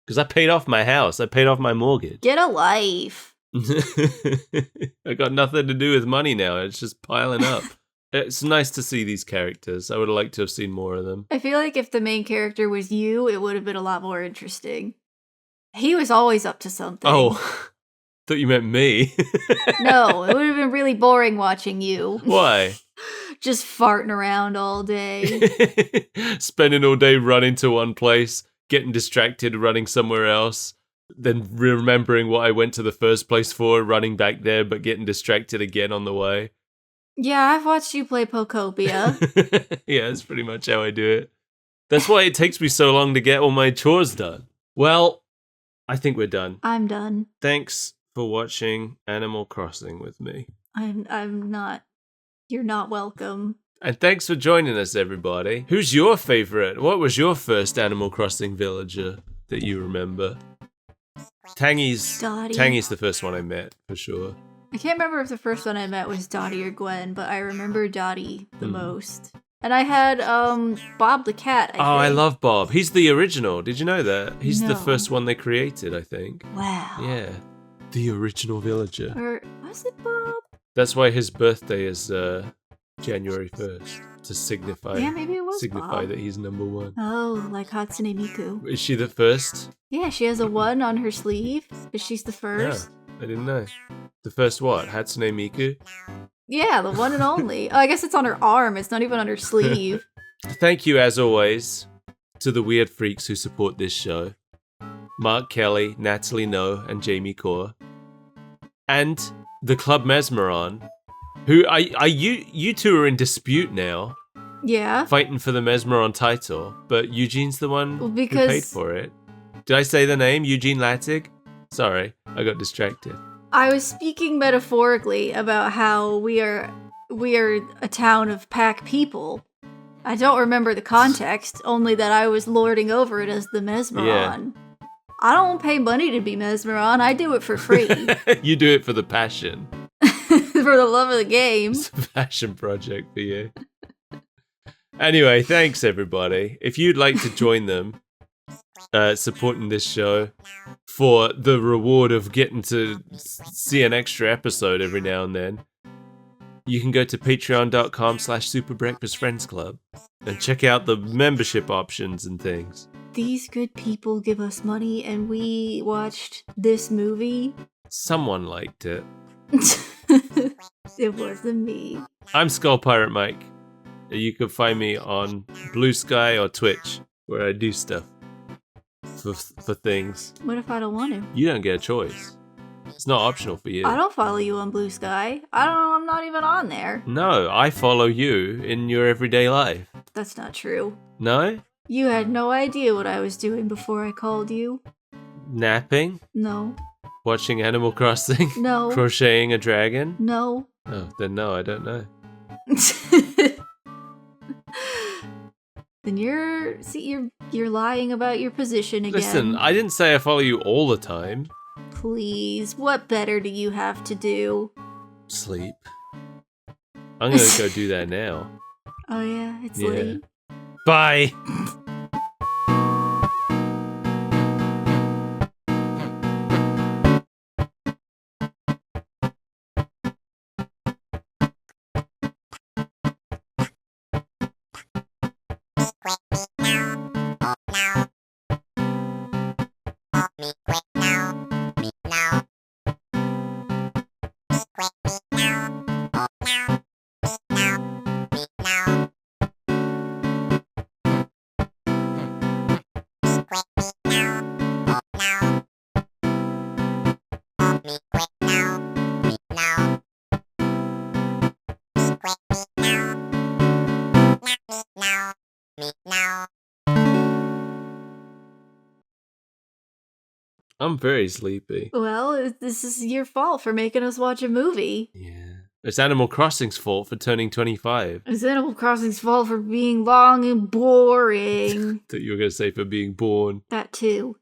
Because I paid off my house. I paid off my mortgage. Get a life. I got nothing to do with money now. It's just piling up. It's nice to see these characters. I would have liked to have seen more of them. I feel like if the main character was you, it would have been a lot more interesting. He was always up to something. Oh, thought you meant me. No, it would have been really boring watching you. Why? Just farting around all day. Spending all day running to one place, getting distracted, running somewhere else, then remembering what I went to the first place for, running back there, but getting distracted again on the way. Yeah, I've watched you play Pokopia. Yeah, that's pretty much how I do it. That's why it takes me so long to get all my chores done. Well, I think we're done. I'm done. Thanks for watching Animal Crossing with me. I'm not You're not welcome. And thanks for joining us, everybody. Who's your favorite? What was your first Animal Crossing villager that you remember? Tangy's the first one I met, for sure. I can't remember if the first one I met was Dottie or Gwen, but I remember Dottie the most. And I had Bob the cat, I think. I love Bob. He's the original. Did you know that? He's the No. first one they created, I think. Wow. Yeah. The original villager. Or was it Bob? That's why his birthday is January 1st, to signify Yeah, maybe it was Bob. that he's number one. Oh, like Hatsune Miku. Is she the first? Yeah, she has a 1 on her sleeve, but she's the first. I didn't know. The first what? Hatsune Miku? Yeah, the one and only. Oh, I guess it's on her arm. It's not even on her sleeve. Thank you, as always, to the weird freaks who support this show. Mark Kelly, Natalie No, and Jamie Core. And the Club Mesmeron, who you two are in dispute now, Yeah. fighting for the Mesmeron title, but Eugene's the one Well, who because- paid for it. Did I say the name? Eugene Lattig? Sorry, I got distracted. I was speaking metaphorically about how we are a town of pack people. I don't remember the context, only that I was lording over it as the Mesmeron. I don't pay money to be Mesmeron. I do it for free. You do it for the passion. For the love of the game. It's a passion project for you. Anyway, thanks everybody. If you'd like to join them, supporting this show for the reward of getting to see an extra episode every now and then, you can go to patreon.com/superbreakfastfriendsclub and check out the membership options and things. These good people give us money and we watched this movie. Someone liked it. It wasn't me. I'm Skull Pirate Mike. You can find me on Blue Sky or Twitch, where I do stuff for things. What if I don't want to? You don't get a choice. It's not optional for you. I don't follow you on Blue Sky. I'm not even on there. No, I follow you in your everyday life. That's not true. No? You had no idea what I was doing before I called you. Napping? No. Watching Animal Crossing? No. Crocheting a dragon? No. Oh, then no, I don't know. Then you're lying about your position again. Listen, I didn't say I follow you all the time. Please, what better do you have to do? Sleep. I'm gonna go do that now. Oh yeah, it's Yeah. late. Bye! I'm very sleepy. Well, this is your fault for making us watch a movie. Yeah. It's Animal Crossing's fault for turning 25. It's Animal Crossing's fault for being long and boring. That you were going to say for being born. That too.